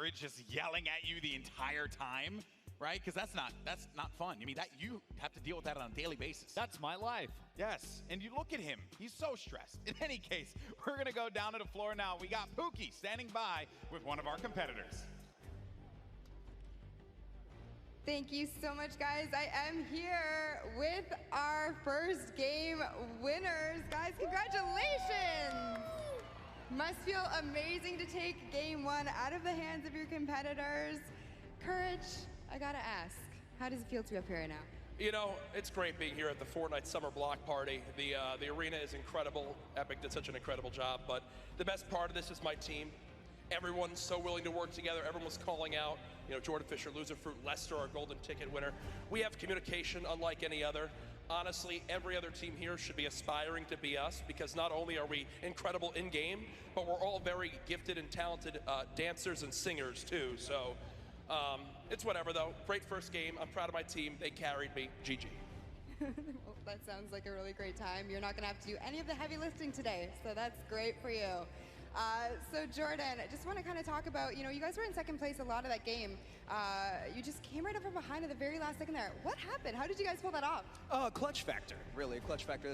Courage just yelling at you the entire time, right? Because that's not fun. I mean, that you have to deal with that on a daily basis. That's my life. Yes, and you look at him. He's so stressed. In any case, we're going to go down to the floor now. We got Pookie standing by with one of our competitors. Thank you so much, guys. I am here with our first game winners. Guys, congratulations! Must feel amazing to take game one out of the hands of your competitors. Courage, I gotta ask, how does it feel to be up here right now? You know, it's great being here at the Fortnite Summer Block Party. The arena is incredible. Epic did such an incredible job, but the best part of this is my team. Everyone's so willing to work together. Everyone's calling out. You know, Jordan Fisher, Loser Fruit, Lester, our golden ticket winner. We have communication unlike any other. Honestly, every other team here should be aspiring to be us, because not only are we incredible in-game, but we're all very gifted and talented dancers and singers too. So it's whatever though. Great first game. I'm proud of my team. They carried me. GG. Well, that sounds like a really great time. You're not gonna have to do any of the heavy lifting today, so that's great for you. So Jordan, I just want to kind of talk about, you guys were in second place a lot of that game. You just came right up from behind at the very last second there. What happened? How did you guys pull that off? Clutch factor, really. Clutch factor.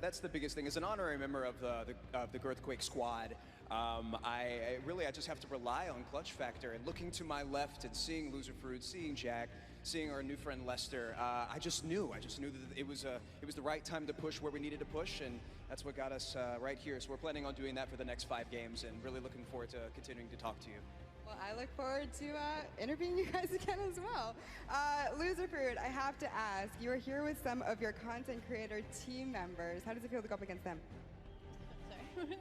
That's the biggest thing. As an honorary member of the Girthquake squad, I just have to rely on clutch factor. And looking to my left and seeing Loser Fruit, seeing Jack, seeing our new friend Lester, I just knew that it was the right time to push where we needed to push, and that's what got us right here. So we're planning on doing that for the next 5 games, and really looking forward to continuing to talk to you. Well, I look forward to interviewing you guys again as well. Loser Fruit, I have to ask, you are here with some of your content creator team members. How does it feel to go up against them? Sorry.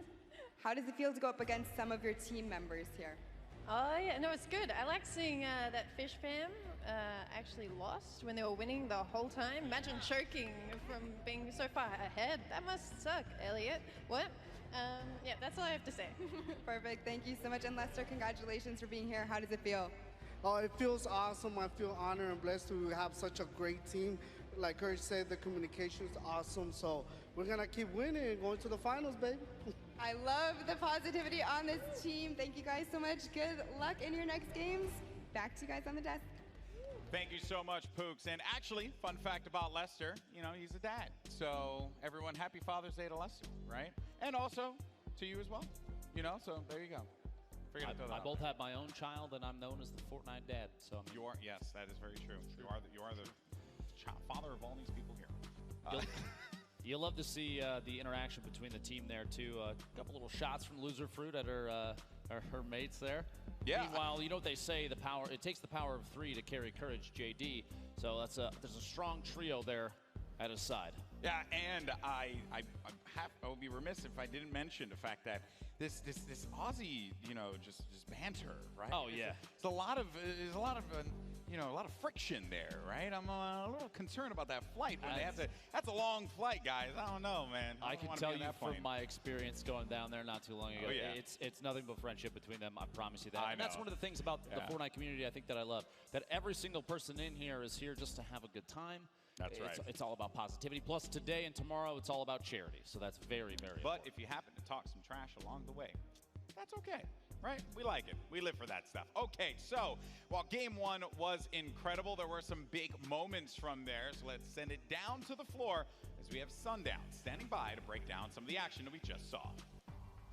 How does it feel to go up against some of your team members here? Oh yeah, no, it's good. I like seeing that Fish fam actually lost when they were winning the whole time. Imagine choking from being so far ahead. That must suck, Elliot. What? Yeah, that's all I have to say. Perfect, thank you so much. And Lester, congratulations for being here. How does it feel? Oh, it feels awesome. I feel honored and blessed to have such a great team. Like Courage said, the communication is awesome. So we're gonna keep winning and going to the finals, baby. I love the positivity on this team. Thank you guys so much. Good luck in your next games. Back to you guys on the desk. Thank you so much, Pooks. And actually, fun fact about Lester, he's a dad. So everyone, happy Father's Day to Lester, right? And also to you as well, so there you go. I both have my own child, and I'm known as the Fortnite dad. So yes, that is very true. You are the father of all these people here. You'll love to see the interaction between the team there too. A couple little shots from Loser Fruit at her mates there. Yeah. Meanwhile, you know what they say: it takes the power of 3 to carry Courage, JD. So there's a strong trio there at his side. Yeah, and I would be remiss if I didn't mention the fact that this Aussie, just banter, right? Oh yeah. There's a lot of friction there, right? I'm a little concerned about that flight when they have to. That's a long flight, guys. I don't know, man. I can tell you from my experience going down there not too long ago. Oh, yeah. It's nothing but friendship between them. I promise you that. I And that's know. one of the things about the Fortnite community I think that I love. That every single person in here is here just to have a good time. That's right. It's all about positivity. Plus, today and tomorrow, it's all about charity. So that's very, very important. But if you happen to talk some trash along the way, that's okay, right? We like it. We live for that stuff. Okay, so while game one was incredible, there were some big moments from there. So let's send it down to the floor as we have Sundown standing by to break down some of the action that we just saw.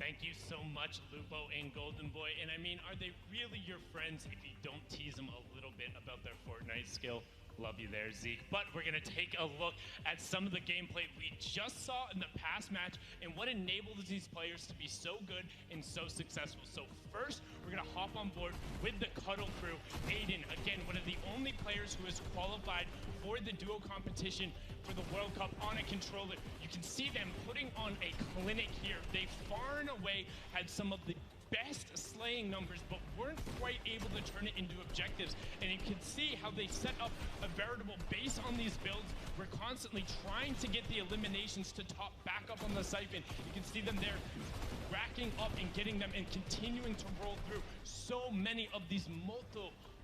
Thank you so much, Lupo and Golden Boy. And I mean, are they really your friends if you don't tease them a little bit about their Fortnite skill? Love you there, Zeke. But we're gonna take a look at some of the gameplay we just saw in the past match and what enabled these players to be so good and so successful. So first, we're gonna hop on board with the Cuddle crew. Aiden, again, one of the only players who has qualified for the duo competition for the World Cup on a controller. You can see them putting on a clinic here. They far and away had some of the best slaying numbers, but weren't quite able to turn it into objectives. And you can see how they set up a veritable base on these builds. We're constantly trying to get the eliminations to top back up on the siphon. You can see them there racking up and getting them and continuing to roll through so many of these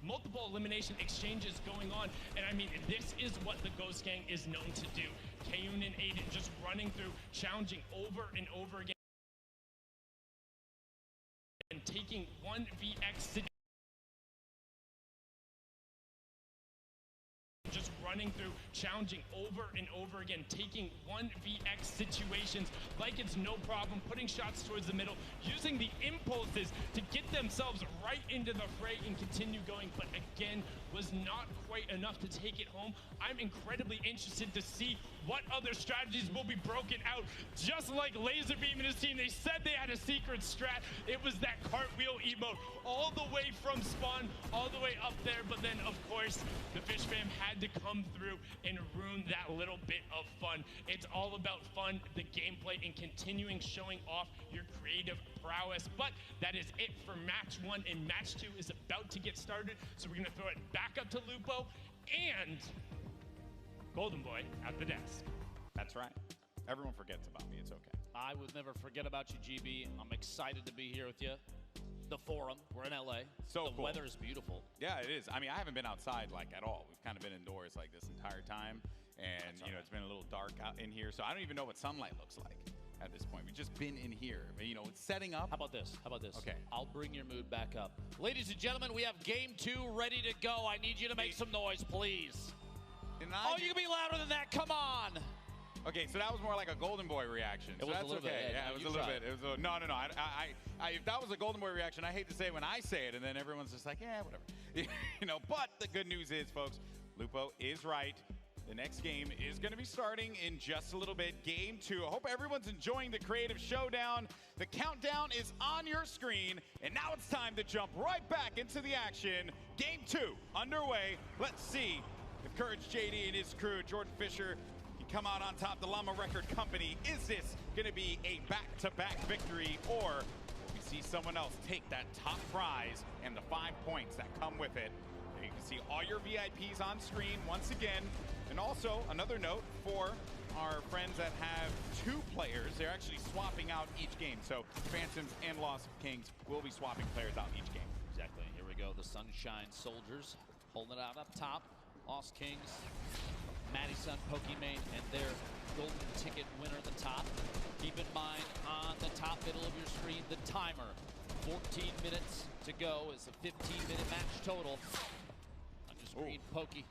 multiple elimination exchanges going on. And I mean, this is what the Ghost Gang is known to do. Kayun and Aiden just running through, challenging over and over again, and taking 1vx running through, challenging over and over again, taking 1vx situations like it's no problem, putting shots towards the middle, using the impulses to get themselves right into the fray and continue going, but again, was not quite enough to take it home. I'm incredibly interested to see what other strategies will be broken out. Just like Laserbeam and his team, they said they had a secret strat. It was that cartwheel emote all the way from spawn, all the way up there, but then of course, the Fish Fam had to come through and ruin that little bit of fun. It's all about fun, the gameplay, and continuing showing off your creative prowess. But that is it for match 1, and match 2 is about to get started. So we're gonna throw it back up to Lupo and Golden Boy at the desk. That's right. Everyone forgets about me. It's okay. I would never forget about you, GB. I'm excited to be here with you. The Forum, we're in LA. So the cool. weather is beautiful. Yeah, it is. I mean, I haven't been outside like at all. We've kind of been indoors like this entire time. And, you know, it's been a little dark out in here. So I don't even know what sunlight looks like at this point. We've just been in here. You know, it's setting up. How about this? How about this? Okay. I'll bring your mood back up. Ladies and gentlemen, we have game 2 ready to go. I need you to make some noise, please. Oh, you can be louder than that. Come on. Okay, so that was more like a Golden Boy reaction. It was a little bit. Yeah, it was a little bit. It was no. If that was a Golden Boy reaction, I hate to say it when I say it, and then everyone's just like, yeah, whatever. You know, but the good news is, folks, Lupo is right. The next game is going to be starting in just a little bit. Game 2. I hope everyone's enjoying the creative showdown. The countdown is on your screen, and now it's time to jump right back into the action. Game 2 underway. Let's see if Courage JD and his crew, Jordan Fisher, can come out on top. The Llama Record Company. Is this going to be a back-to-back victory, or will we see someone else take that top prize and the 5 points that come with it? You can see all your VIPs on screen once again. And also, another note for our friends that have 2 players, they're actually swapping out each game. So Phantoms and Lost Kings will be swapping players out each game. Exactly. Here we go. The Sunshine Soldiers holding it out up top. Lost Kings, Madison, Pokimane, and their golden ticket winner at the top. Keep in mind, on the top middle of your screen, the timer. 14 minutes to go. It's a 15-minute match total. On your screen, Pokey.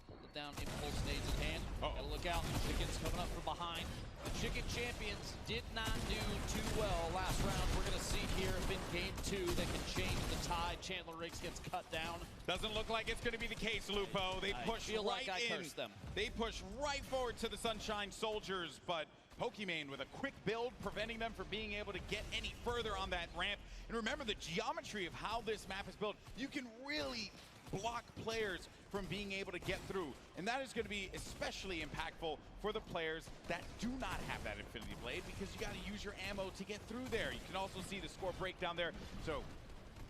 Hold it down, impulse nades in hand. Gotta look out, the Chickens coming up from behind. The Chicken Champions did not do too well last round. We're gonna see here if in game 2 they can change the tide. Chandler Riggs gets cut down. Doesn't look like it's gonna be the case, Lupo. They push right like I in. cursed them. They push right forward to the Sunshine Soldiers, but Pokimane with a quick build, preventing them from being able to get any further on that ramp. And remember the geometry of how this map is built. You can really block players from being able to get through. And that is going to be especially impactful for the players that do not have that Infinity Blade, because you got to use your ammo to get through there. You can also see the score breakdown there. So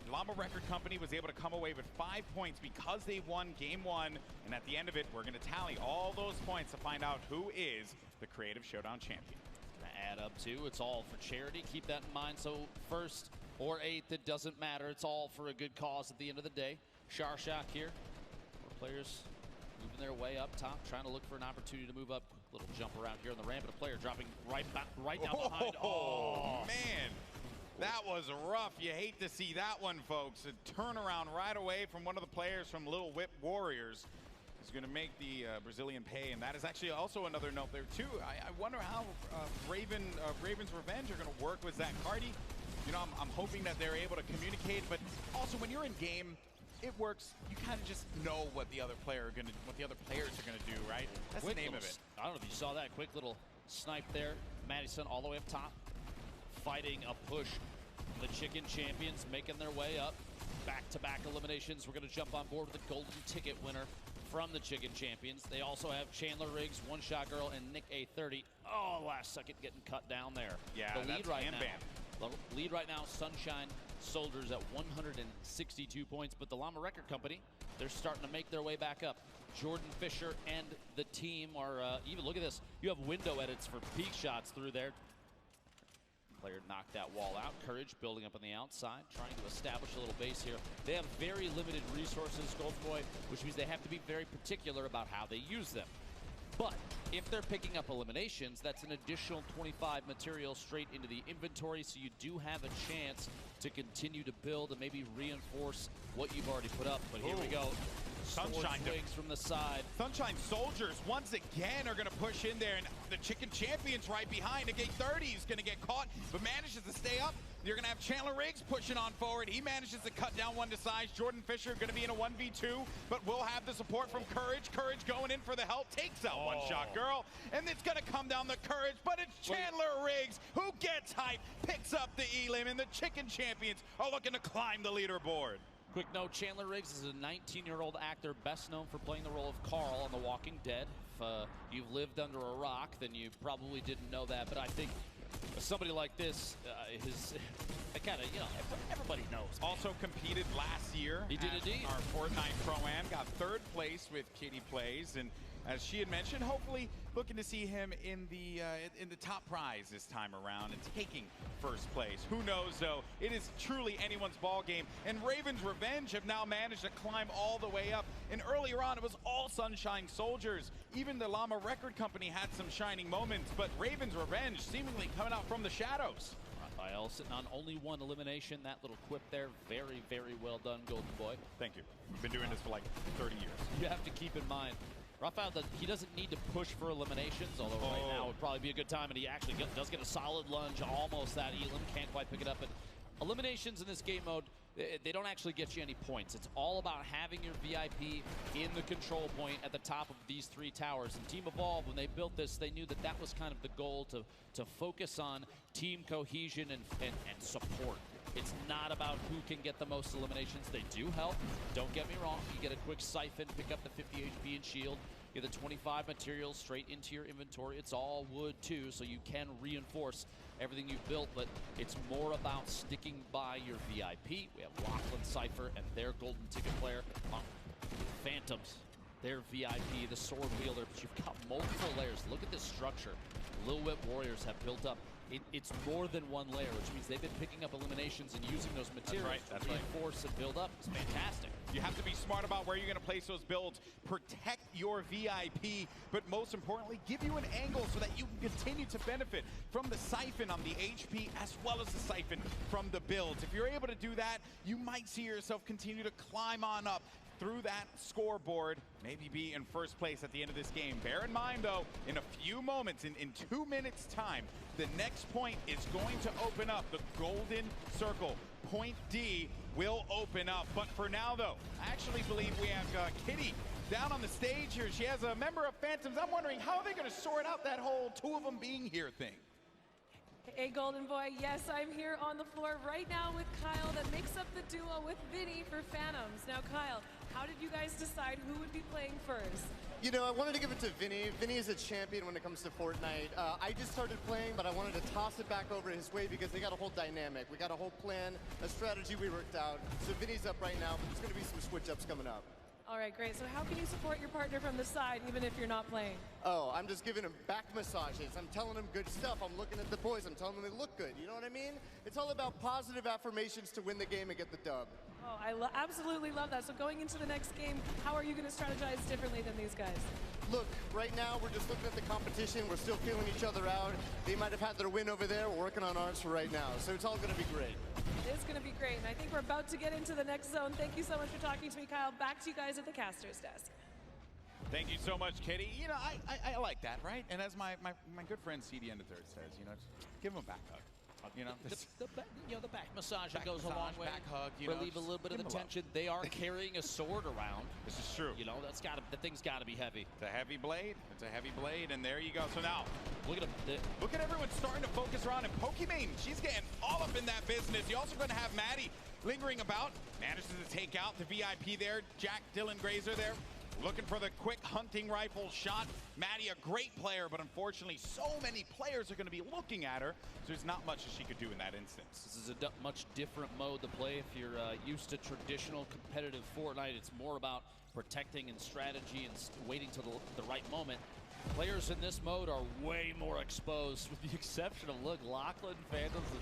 Llama Record Company was able to come away with 5 points because they won game 1. And at the end of it, we're going to tally all those points to find out who is the Creative Showdown champion. Gonna add up to, it's all for charity. Keep that in mind. So 1st or 8th, it doesn't matter. It's all for a good cause at the end of the day. Sharshock here. Players moving their way up top, trying to look for an opportunity to move up. Little jump around here on the ramp, and a player dropping right down behind. Oh, man. That was rough. You hate to see that one, folks. A turnaround right away from one of the players from Little Whip Warriors is going to make the Brazilian pay, and that is actually also another note there, too. I wonder how Raven's Revenge are going to work with Zach Cardi. You know, I'm hoping that they're able to communicate, but also when you're in game, it works. You kind of just know what the other players are gonna do, right? That's the name of it. I don't know if you saw that quick little snipe there. Madison all the way up top, fighting a push. The Chicken Champions making their way up. Back-to-back eliminations. We're gonna jump on board with the golden ticket winner from the Chicken Champions. They also have Chandler Riggs, One Shot Girl, and Nick A30. Oh, last second getting cut down there. Yeah, the lead right now. The lead right now, Sunshine Soldiers at 162 points, but the Llama Record Company, they're starting to make their way back up. Jordan Fisher and the team are, even look at this, you have window edits for peak shots through there. Player knocked that wall out. Courage building up on the outside, trying to establish a little base here. They have very limited resources, Golden Boy, which means they have to be very particular about how they use them. But if they're picking up eliminations, that's an additional 25 material straight into the inventory, so you do have a chance to continue to build and maybe reinforce what you've already put up. But here we go. Sunshine Wings from the side. Sunshine Soldiers once again are going to push in there, and the Chicken Champion's right behind. Gate 30 is going to get caught, but manages to stay up. You're going to have Chandler Riggs pushing on forward. He manages to cut down one to size. Jordan Fisher going to be in a 1v2, but will have the support from Courage. Courage going in for the help, takes out One Shot Girl, and it's going to come down the Courage, but it's Chandler Riggs who gets hype, picks up the elim, and the Chicken Champions are looking to climb the leaderboard. Quick note, Chandler Riggs is a 19-year-old actor best known for playing the role of Carl on The Walking Dead. If you've lived under a rock, then you probably didn't know that, but I think somebody like this, everybody knows. Man. Also competed last year. He did indeed. Our Fortnite Pro-Am, got 3rd place with Kitty Plays, and as she had mentioned, hopefully looking to see him in the top prize this time around and taking 1st place. Who knows, though? It is truly anyone's ball game, and Raven's Revenge have now managed to climb all the way up. And earlier on, it was all Sunshine Soldiers. Even the Llama Record Company had some shining moments, but Raven's Revenge seemingly coming out from the shadows. Raphael sitting on only 1 elimination. That little quip there, very, very well done, Golden Boy. Thank you. You've been doing this for like 30 years. You have to keep in mind, Raphael, he doesn't need to push for eliminations, although right now would probably be a good time, and he actually does get a solid lunge, almost that elim, can't quite pick it up. But eliminations in this game mode, they don't actually get you any points. It's all about having your VIP in the control point at the top of these 3 towers. And Team Evolve, when they built this, they knew that that was kind of the goal, to focus on team cohesion and support. It's not about who can get the most eliminations. They do help. Don't get me wrong. You get a quick siphon, pick up the 50 HP and shield. Get the 25 materials straight into your inventory. It's all wood too, so you can reinforce everything you've built, but it's more about sticking by your VIP. We have Lachlan Cypher and their golden ticket player. Phantoms, their VIP, the sword wielder, but you've got multiple layers. Look at this structure Lil Whip Warriors have built up. It's more than 1 layer, which means they've been picking up eliminations and using those materials to reinforce and build up. It's fantastic. You have to be smart about where you're going to place those builds, protect your VIP, but most importantly, give you an angle so that you can continue to benefit from the siphon on the HP as well as the siphon from the builds. If you're able to do that, you might see yourself continue to climb on up through that scoreboard, maybe be in 1st place at the end of this game. Bear in mind, though, in a few moments, in 2 minutes' time, the next point is going to open up. The golden circle, point D, will open up. But for now, though, I actually believe we have Kitty down on the stage here. She has a member of Phantoms. I'm wondering, how are they going to sort out that whole 2 of them being here thing? Hey, Golden Boy, yes, I'm here on the floor right now with Kyle that makes up the duo with Vinny for Phantoms. Now, Kyle, how did you guys decide who would be playing first? You know, I wanted to give it to Vinny. Vinny is a champion when it comes to Fortnite. I just started playing, but I wanted to toss it back over his way because they got a whole dynamic. We got a whole plan, a strategy we worked out. So Vinny's up right now, but there's going to be some switch-ups coming up. All right, great. So how can you support your partner from the side even if you're not playing? Oh, I'm just giving him back massages. I'm telling him good stuff. I'm looking at the boys. I'm telling them they look good. You know what I mean? It's all about positive affirmations to win the game and get the dub. Oh, I absolutely love that. So going into the next game, how are you going to strategize differently than these guys? Look, right now we're just looking at the competition. We're still feeling each other out. They might have had their win over there. We're working on ours for right now. So it's all going to be great. It is going to be great. And I think we're about to get into the next zone. Thank you so much for talking to me, Kyle. Back to you guys at the caster's desk. Thank you so much, Kitty. You know, I like that, right? And as my good friend CD End the Third says, you know, just give him a back hug. You know, the back massage goes a long way. Back hug, relieve a little bit of the tension. They are carrying a sword around. This is true. You know, the thing's got to be heavy. It's a heavy blade. It's a heavy blade, and there you go. So now, look at him. Look at everyone starting to focus around, and Pokimane, she's getting all up in that business. You're also going to have Maddie lingering about, manages to take out the VIP there. Jack Dylan Grazer there, looking for the quick hunting rifle shot. Maddie, a great player, but unfortunately so many players are going to be looking at her, so there's not much that she could do in that instance. This is a much different mode to play. If you're used to traditional competitive Fortnite, it's more about protecting and strategy and waiting till the right moment. Players in this mode are way more exposed, with the exception of, look, Lachlan, Phantoms, and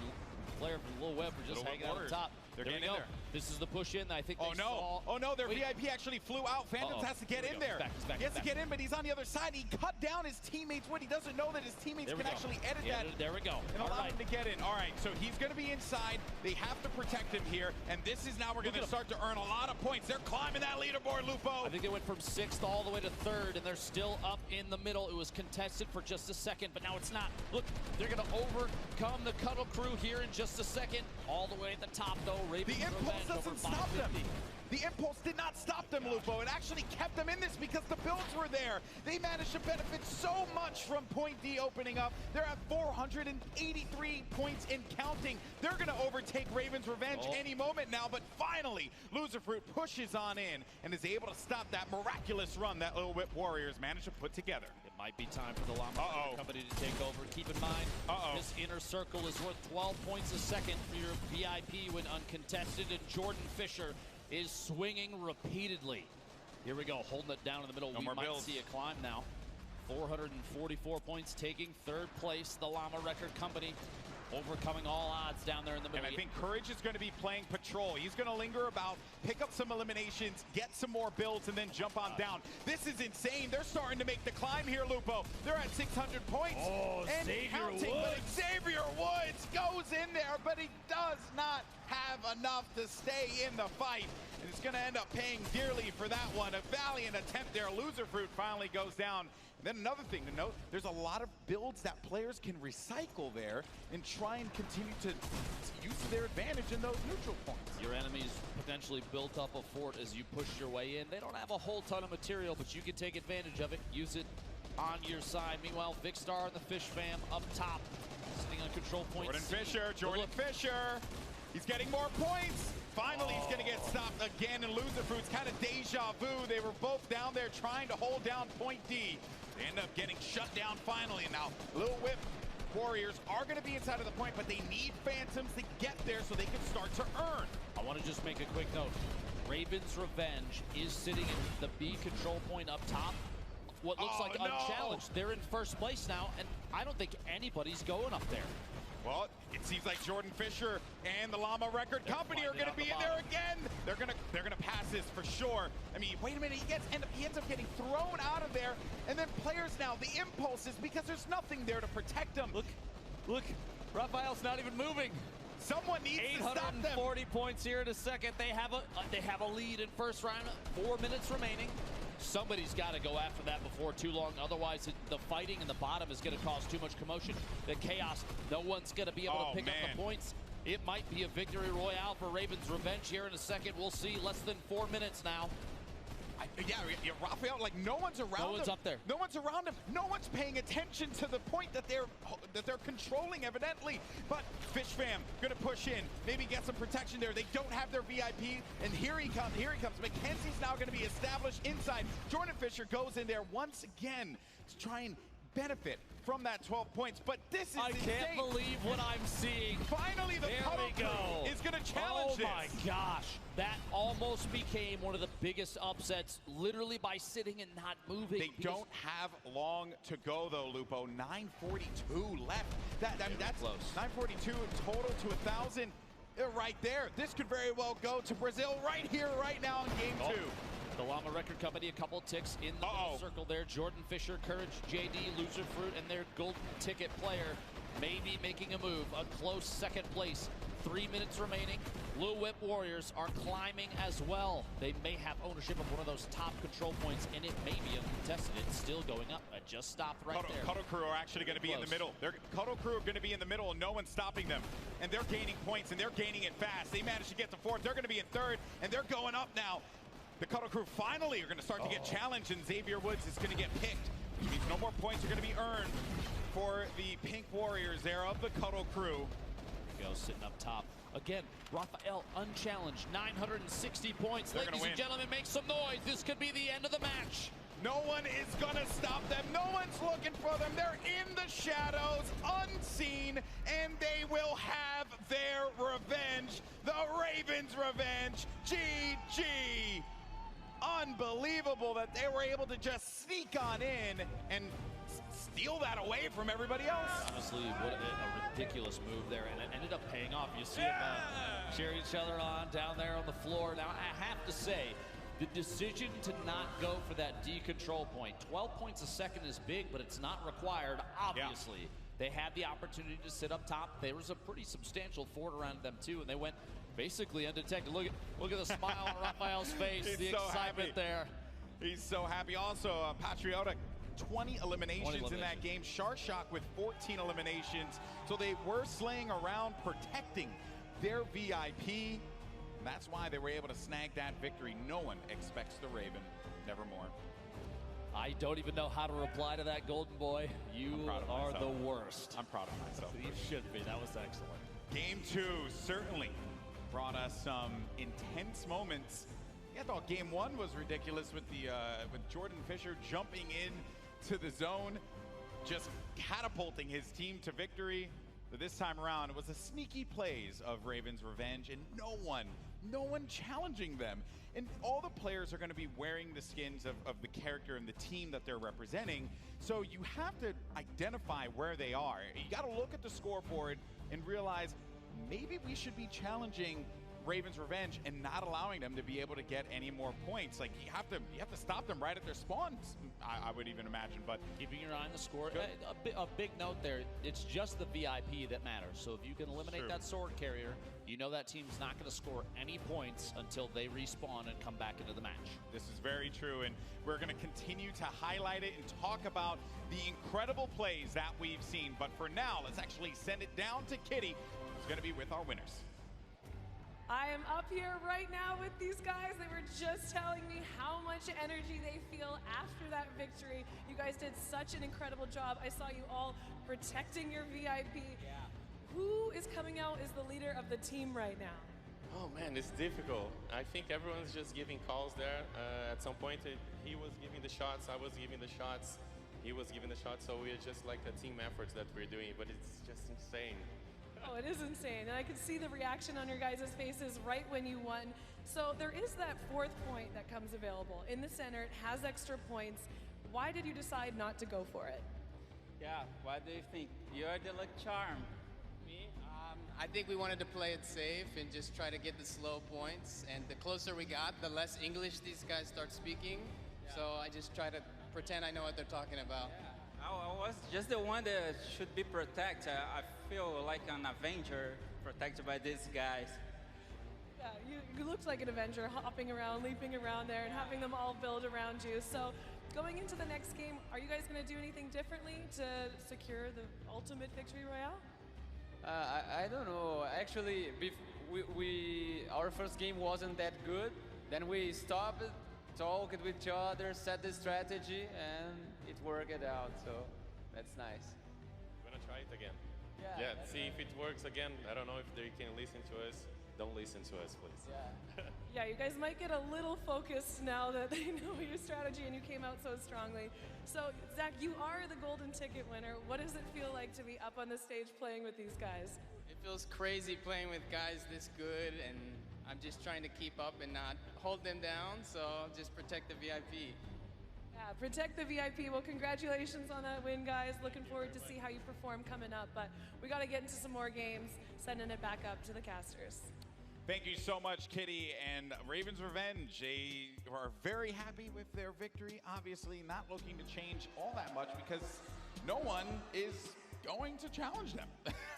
player from Lil Web are just hanging out on top. They're getting in there. This is the push in. I think Oh they no! saw. Oh no! Their Wait. VIP actually flew out. Phantoms has to get Here we in go. there. He's back, He has to get in, but he's on the other side. He cut down his teammates. What he doesn't know that his teammates There we can go. actually edit Yeah, that. there we go. And All allow right. him to get in. All right, so he's going to be inside. They have to protect him here, and this is now we're going to start to earn a lot of points. They're climbing that leaderboard, Lupo. I think they went from 6th all the way to 3rd, and they're still up in the middle. It was contested for just a second, but now it's not. Look, they're going to overcome the Cuddle Crew here in just a second. All the way at the top, though. Ravens The impulse Revenge over doesn't stop them. 550. The impulse did not stop them, Lupo. It actually kept them in this because the builds were there. They managed to benefit so much from Point D opening up. They're at 483 points and counting. They're going to overtake Ravens Revenge any moment now, but finally, Loserfruit pushes on in and is able to stop that miraculous run that Little Whip Warriors managed to put together. It might be time for the Llama Company to take over. Keep in mind, this inner circle is worth 12 points a second for your VIP when uncontested, and Jordan Fisher is swinging repeatedly. Here we go, holding it down in the middle. We might see a climb now. 444 points, taking 3rd place. The Llama Record Company overcoming all odds down there in the middle. And I think Courage is going to be playing patrol. He's going to linger about, pick up some eliminations, get some more builds, and then jump on down. This is insane. They're starting to make the climb here, Lupo. They're at 600 points. And Xavier counting, Woods. but Xavier Woods goes in there, but he does not have enough to stay in the fight. And it's going to end up paying dearly for that one. A valiant attempt there. Loserfruit finally goes down. And then another thing to note, there's a lot of builds that players can recycle there and try and continue to use to their advantage in those neutral points. Your enemies potentially built up a fort as you push your way in. They don't have a whole ton of material, but you can take advantage of it, use it on your side. Meanwhile, Vicstar and the Fish Fam up top, sitting on control point. Jordan Fisher. He's getting more points. Finally, he's going to get stopped again, and Loserfruit's kind of deja vu. They were both down there trying to hold down Point D. They end up getting shut down finally. And now, Little Whip Warriors are going to be inside of the point, but they need Phantoms to get there so they can start to earn. I want to just make a quick note. Ravens Revenge is sitting in the B control point up top. What looks like unchallenged. They're in 1st place now, and I don't think anybody's going up there. Well, it seems like Jordan Fisher and the Llama Record Company are going to be in there again. They're gonna pass this for sure. I mean, wait a minute, he ends up getting thrown out of there, and then players now, the impulses, because there's nothing there to protect them. Look, Raphael's not even moving. Someone needs to stop them. 840 points here in a second. They have a lead in 1st round. 4 minutes remaining. Somebody's got to go after that before too long. Otherwise, the fighting in the bottom is going to cause too much commotion. The chaos, no one's going to be able to pick up the points. It might be a victory royale for Ravens Revenge here in a second. We'll see. Less than 4 minutes now. Yeah, Raphael, like no one's around him. No one's up there. No one's around him. No one's paying attention to the point that they're controlling, evidently. But Fish Fam gonna push in, maybe get some protection there. They don't have their VIP, and here he comes. Mackenzie's now gonna be established inside. Jordan Fisher goes in there once again to try and benefit from that 12 points, but this is insane. Can't believe what I'm seeing. Finally, the Cuddle Crew is going to challenge this. Oh my gosh, that almost became one of the biggest upsets, literally by sitting and not moving. They don't have long to go though, Lupo. 9:42 left. That's close. 9:42 in total to 1,000 right there. This could very well go to Brazil right here, right now in game 2. The Llama Record Company, a couple ticks in the middle circle there. Jordan Fisher, Courage, JD, Loserfruit, and their golden ticket player may be making a move. A close 2nd place. 3 minutes remaining. Blue Whip Warriors are climbing as well. They may have ownership of one of those top control points, and it may be uncontested. It's still going up. It just stopped right there. Cuddle Crew are actually going to be in the middle. Cuddle Crew are going to be in the middle, and no one's stopping them. And they're gaining points, and they're gaining it fast. They managed to get to 4th. They're going to be in 3rd, and they're going up now. The Cuddle Crew finally are going to start to get challenged, and Xavier Woods is going to get picked. Which means no more points are going to be earned for the Pink Warriors there of the Cuddle Crew. Go sitting up top. Again, Raphael unchallenged, 960 points. Ladies and gentlemen, make some noise. This could be the end of the match. No one is going to stop them. No one's looking for them. They're in the shadows, unseen, and they will have their revenge. The Ravens' revenge. GG. Unbelievable that they were able to just sneak on in and steal that away from everybody else. Honestly, what a ridiculous move there, and it ended up paying off. You see them cheer each other on down there on the floor. Now, I have to say, the decision to not go for that D control point, 12 points a second is big, but it's not required, obviously. Yeah. They had the opportunity to sit up top. There was a pretty substantial fort around them, too, and they went basically undetected. Look at the smile on Rafael's face, the so excitement there. He's so happy. Also, Patriota, 20 eliminations in that game. Sharshock with 14 eliminations. So they were slaying around, protecting their VIP. That's why they were able to snag that victory. No one expects the Raven, nevermore. I don't even know how to reply to that, Golden Boy. You are the worst. I'm proud of myself. You should be. That was excellent. Game 2 certainly brought us some intense moments. I thought game 1 was ridiculous with Jordan Fisher jumping in to the zone, just catapulting his team to victory. But this time around, it was the sneaky plays of Raven's Revenge, and no one challenging them. And all the players are going to be wearing the skins of the character and the team that they're representing. So you have to identify where they are. You got to look at the scoreboard and realize maybe we should be challenging Raven's Revenge and not allowing them to be able to get any more points. Like you have to stop them right at their spawns, I would even imagine. But keeping your eye on the score, a big note there, it's just the VIP that matters. So if you can eliminate that sword carrier, you know that team's not going to score any points until they respawn and come back into the match. This is very true, and we're going to continue to highlight it and talk about the incredible plays that we've seen. But for now, let's actually send it down to Kitty, who's going to be with our winners. I am up here right now with these guys. They were just telling me how much energy they feel after that victory. You guys did such an incredible job. I saw you all protecting your VIP. Yeah. Who is coming out as the leader of the team right now? Oh man, it's difficult. I think everyone's just giving calls there. At some point, he was giving the shots, I was giving the shots, he was giving the shots, so we're just like a team efforts that we're doing, but it's just insane. Oh, it is insane. And I could see the reaction on your guys' faces right when you won. So there is that 4th point that comes available. In the center, it has extra points. Why did you decide not to go for it? Yeah, what do you think? You're the luck charm. Me? I think we wanted to play it safe and just try to get the slow points. And the closer we got, the less English these guys start speaking. Yeah. So I just try to pretend I know what they're talking about. Yeah. I was just the one that should be protected. I feel like an Avenger protected by these guys. Yeah, you looked like an Avenger, hopping around, leaping around there, and having them all build around you. So going into the next game, are you guys going to do anything differently to secure the ultimate victory royale? I don't know. Actually, our first game wasn't that good. Then we stopped, talked with each other, set the strategy, and it worked out. So that's nice. I'm gonna try it again. Yeah, see if it works again. I don't know if they can listen to us. Don't listen to us, please. Yeah. Yeah, you guys might get a little focused now that they know your strategy and you came out so strongly. So, Zach, you are the golden ticket winner. What does it feel like to be up on the stage playing with these guys? It feels crazy playing with guys this good, and I'm just trying to keep up and not hold them down, so just protect the VIP. Yeah, protect the VIP. Well, congratulations on that win, guys. Looking forward to see how you perform coming up, but we got to get into some more games, sending it back up to the casters. Thank you so much, Kitty. And Raven's Revenge, they are very happy with their victory. Obviously not looking to change all that much because no one is going to challenge them.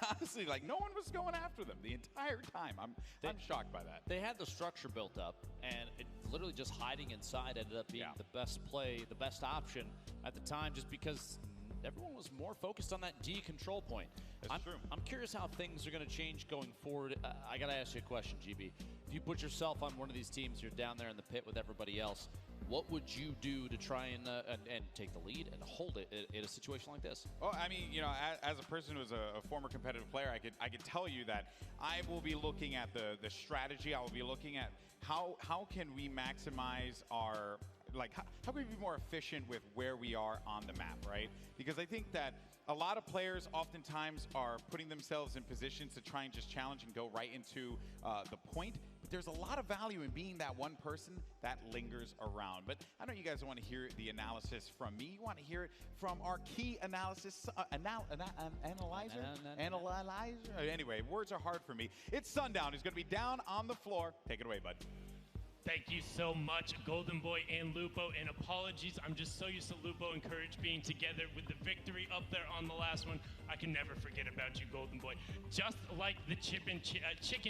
Honestly, like no one was going after them the entire time. I'm shocked by that. They had the structure built up, and it literally just hiding inside ended up being the best play, the best option at the time, just because everyone was more focused on that D control point. That's true. I'm curious how things are going to change going forward. I got to ask you a question, GB. If you put yourself on one of these teams, you're down there in the pit with everybody else, what would you do to try and take the lead and hold it in a situation like this? Well, I mean, you know, as a person who's a former competitive player, I could tell you that I will be looking at the strategy. I will be looking at how can we maximize our, like, how can we be more efficient with where we are on the map, right? Because I think that a lot of players oftentimes are putting themselves in positions to try and just challenge and go right into the point. But there's a lot of value in being that one person that lingers around. But I know you guys want to hear the analysis from me. You want to hear it from our key analysis analyzer. Anyway, words are hard for me. It's Sundown. He's going to be down on the floor. Take it away, bud. Thank you so much, Golden Boy and Lupo, and apologies, I'm just so used to Lupo and Courage being together with the victory up there on the last one. I can never forget about you, Golden Boy. Just like the Chicken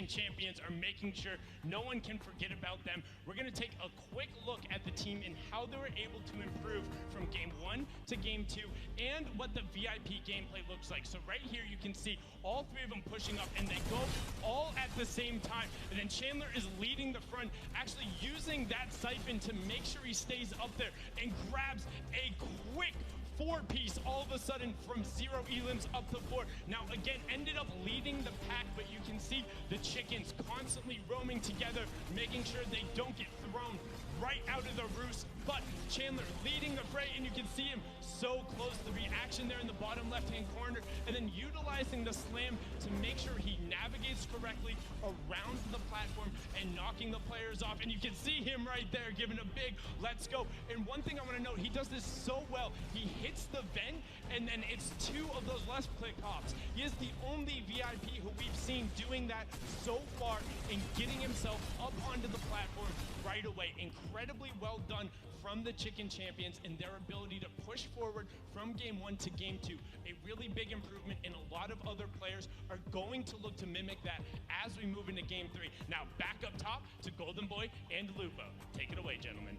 Champions are making sure no one can forget about them, we're going to take a quick look at the team and how they were able to improve from Game 1 to Game 2 and what the VIP gameplay looks like. So right here you can see all three of them pushing up, and they go all at the same time. And then Chandler is leading the front, actually using that siphon to make sure he stays up there and grabs a quick four-piece all of a sudden from 0 elims up to 4. Now again, ended up leading the pack, but you can see the chickens constantly roaming together, making sure they don't get thrown right out of the roost. But Chandler leading the fray, and you can see him so close. The reaction there in the bottom left-hand corner, and then utilizing the slam to make sure he navigates correctly around the platform and knocking the players off. And you can see him right there giving a big let's go. And one thing I want to note, he does this so well. He hits the vent, and then it's 2 of those left click hops. He is the only VIP who we've seen doing that so far and getting himself up onto the platform right away. Incredibly well done from the Chicken Champions and their ability to push forward from Game 1 to Game 2. A really big improvement, and a lot of other players are going to look to mimic that as we move into Game 3. Now back up top to Golden Boy and Lupo. Take it away, gentlemen.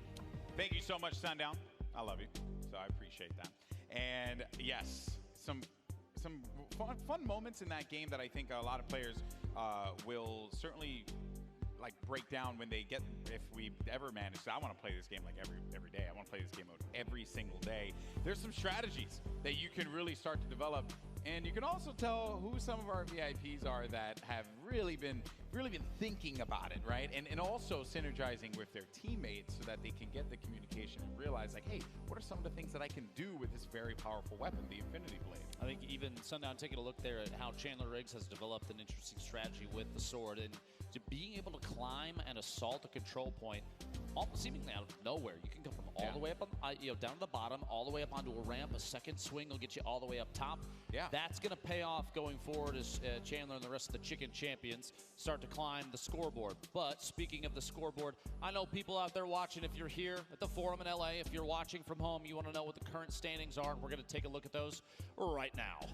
Thank you so much, Sundown. I love you, so I appreciate that. And yes, some fun moments in that game that I think a lot of players will certainly like break down when they get, if we ever manage. So I want to play this game like every day. I want to play this game mode every single day. There's some strategies that you can really start to develop, and you can also tell who some of our VIPs are that have really been thinking about it, right? And also synergizing with their teammates so that they can get the communication and realize, like, hey, what are some of the things that I can do with this very powerful weapon, the Infinity Blade? I think even Sundown taking a look there at how Chandler Riggs has developed an interesting strategy with the sword, and being able to climb and assault a control point seemingly out of nowhere. You can go from all the way up, down to the bottom, all the way up onto a ramp. A second swing will get you all the way up top. Yeah, that's going to pay off going forward as Chandler and the rest of the Chicken Champions start to climb the scoreboard. But speaking of the scoreboard, I know people out there watching, if you're here at the Forum in LA, if you're watching from home, you want to know what the current standings are. We're going to take a look at those right now.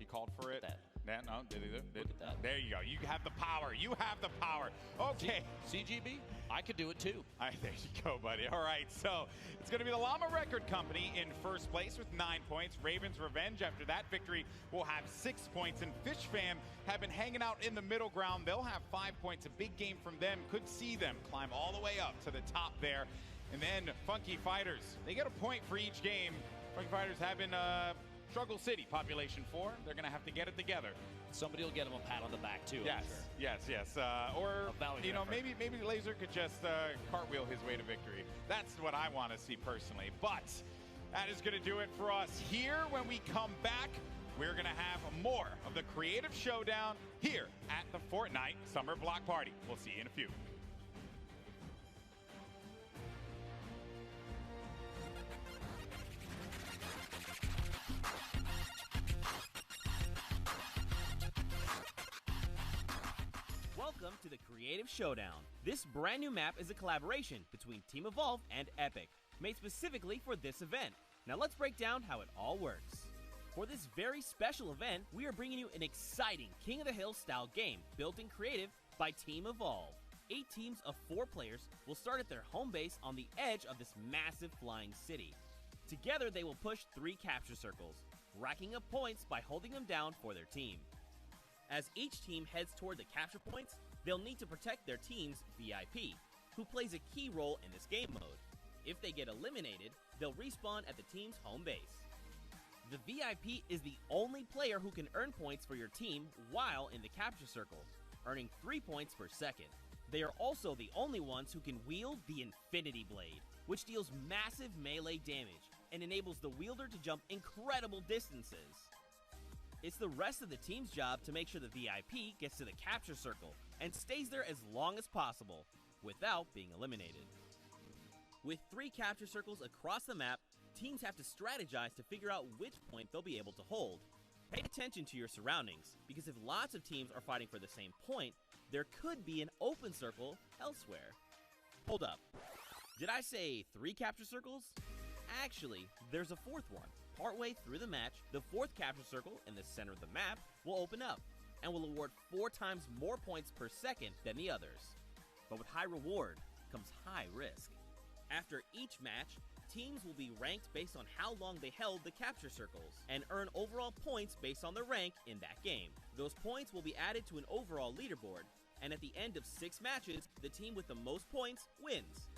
He called for it. No, did he? Look at that. There you go. You have the power. You have the power. Okay. CGB, I could do it too. All right, there you go, buddy. All right, so it's going to be the Llama Record Company in first place with 9 points. Raven's Revenge, after that victory, will have 6 points. And Fish Fam have been hanging out in the middle ground. They'll have 5 points. A big game from them. Could see them climb all the way up to the top there. And then Funky Fighters, they get a point for each game. Funky Fighters have been Struggle City, population 4. They're going to have to get it together. Somebody will get them a pat on the back, too. Yes, sure. yes. Or, maybe Laser could just cartwheel his way to victory. That's what I want to see personally. But that is going to do it for us here. When we come back, we're going to have more of the Creative Showdown here at the Fortnite Summer Block Party. We'll see you in a few. Welcome to the Creative Showdown. This brand new map is a collaboration between Team Evolve and Epic, made specifically for this event. Now let's break down how it all works. For this very special event, we are bringing you an exciting King of the Hill style game built in creative by Team Evolve. 8 teams of 4 players will start at their home base on the edge of this massive flying city. Together they will push 3 capture circles, racking up points by holding them down for their team. As each team heads toward the capture points, they'll need to protect their team's VIP, who plays a key role in this game mode. If they get eliminated, they'll respawn at the team's home base. The VIP is the only player who can earn points for your team while in the capture circles, earning 3 points per second. They are also the only ones who can wield the Infinity Blade, which deals massive melee damage and enables the wielder to jump incredible distances. It's the rest of the team's job to make sure the VIP gets to the capture circle and stays there as long as possible without being eliminated. With 3 capture circles across the map, teams have to strategize to figure out which point they'll be able to hold. Pay attention to your surroundings, because if lots of teams are fighting for the same point, there could be an open circle elsewhere. Hold up. Did I say 3 capture circles? Actually, there's a 4th one. Partway through the match, the 4th capture circle in the center of the map will open up and will award 4 times more points per second than the others. But with high reward comes high risk. After each match, teams will be ranked based on how long they held the capture circles and earn overall points based on their rank in that game. Those points will be added to an overall leaderboard, and at the end of 6 matches, the team with the most points wins.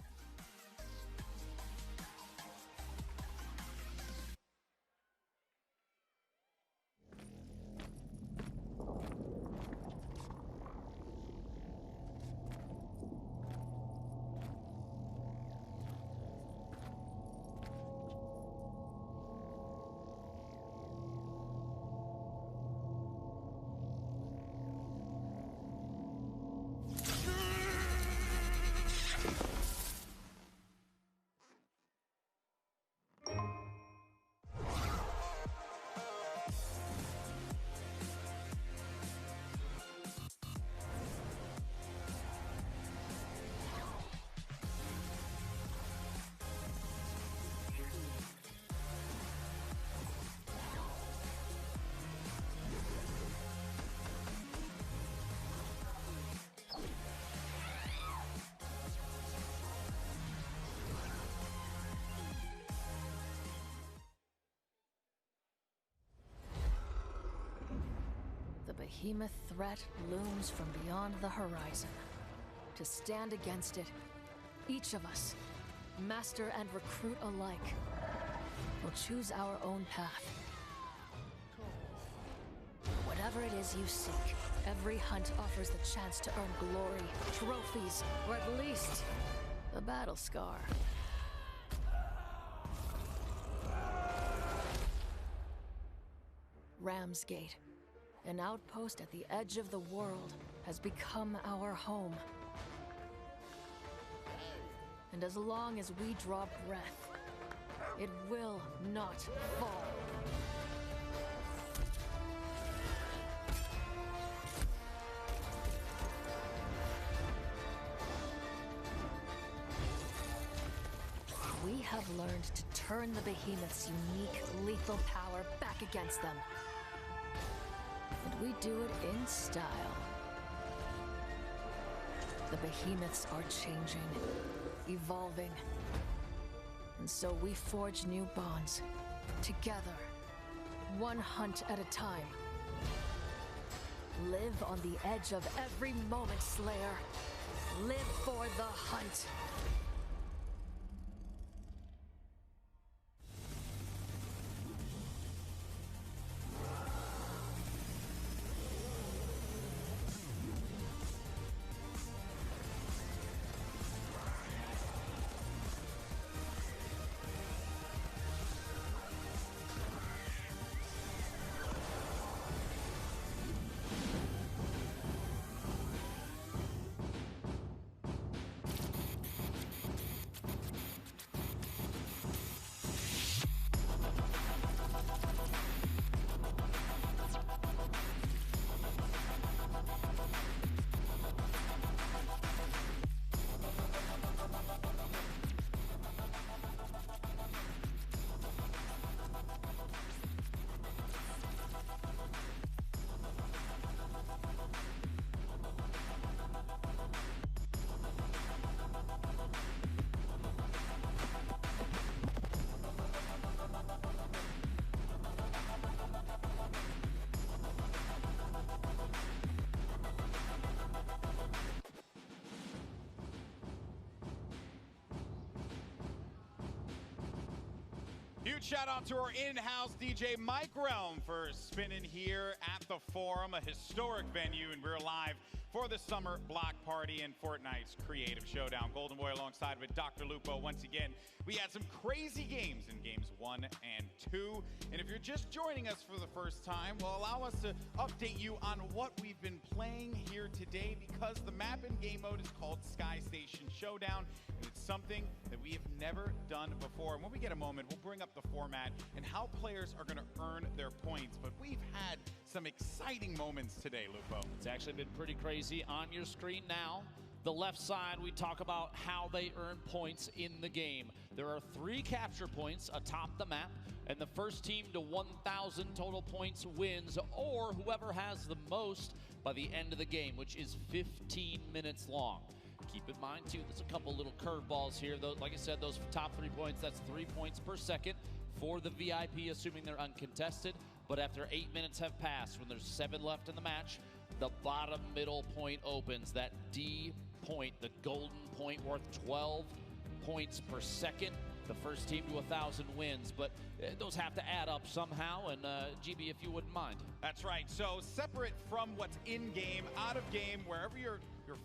The behemoth threat looms from beyond the horizon. To stand against it, each of us, master and recruit alike, will choose our own path. Whatever it is you seek, every hunt offers the chance to earn glory, trophies, or at least a battle scar. Ramsgate, an outpost at the edge of the world, has become our home. And as long as we draw breath, it will not fall. We have learned to turn the behemoth's unique, lethal power back against them. And we do it in style. The behemoths are changing, evolving. And so we forge new bonds, together, one hunt at a time. Live on the edge of every moment, Slayer. Live for the hunt. Huge shout out to our in-house DJ Mike Realm for spinning here at the Forum, a historic venue, and we're live for the summer block party and Fortnite's Creative Showdown. Golden Boy alongside with Dr. Lupo. Once again, we had some crazy games in games 1 and 2. And if you're just joining us for the first time, well, allow us to update you on what we've been playing here today, because the map and game mode is called Sky Station Showdown, and it's something that we have never done before. And when we get a moment, we'll bring up the format and how players are going to earn their points. But we've had some exciting moments today, Lupo. It's actually been pretty crazy. On your screen now, the left side, we talk about how they earn points in the game. There are 3 capture points atop the map, and the first team to 1,000 total points wins, or whoever has the most by the end of the game, which is 15 minutes long. Keep in mind, too, there's a couple little curveballs here. Those, like I said, those top 3 points, that's 3 points per second for the VIP, assuming they're uncontested. But after 8 minutes have passed, when there's 7 left in the match, the bottom middle point opens. That D point, the golden point, worth 12 points per second. The first team to 1,000 wins, but those have to add up somehow, and GB, if you wouldn't mind. That's right. So separate from what's in game, out of game, wherever your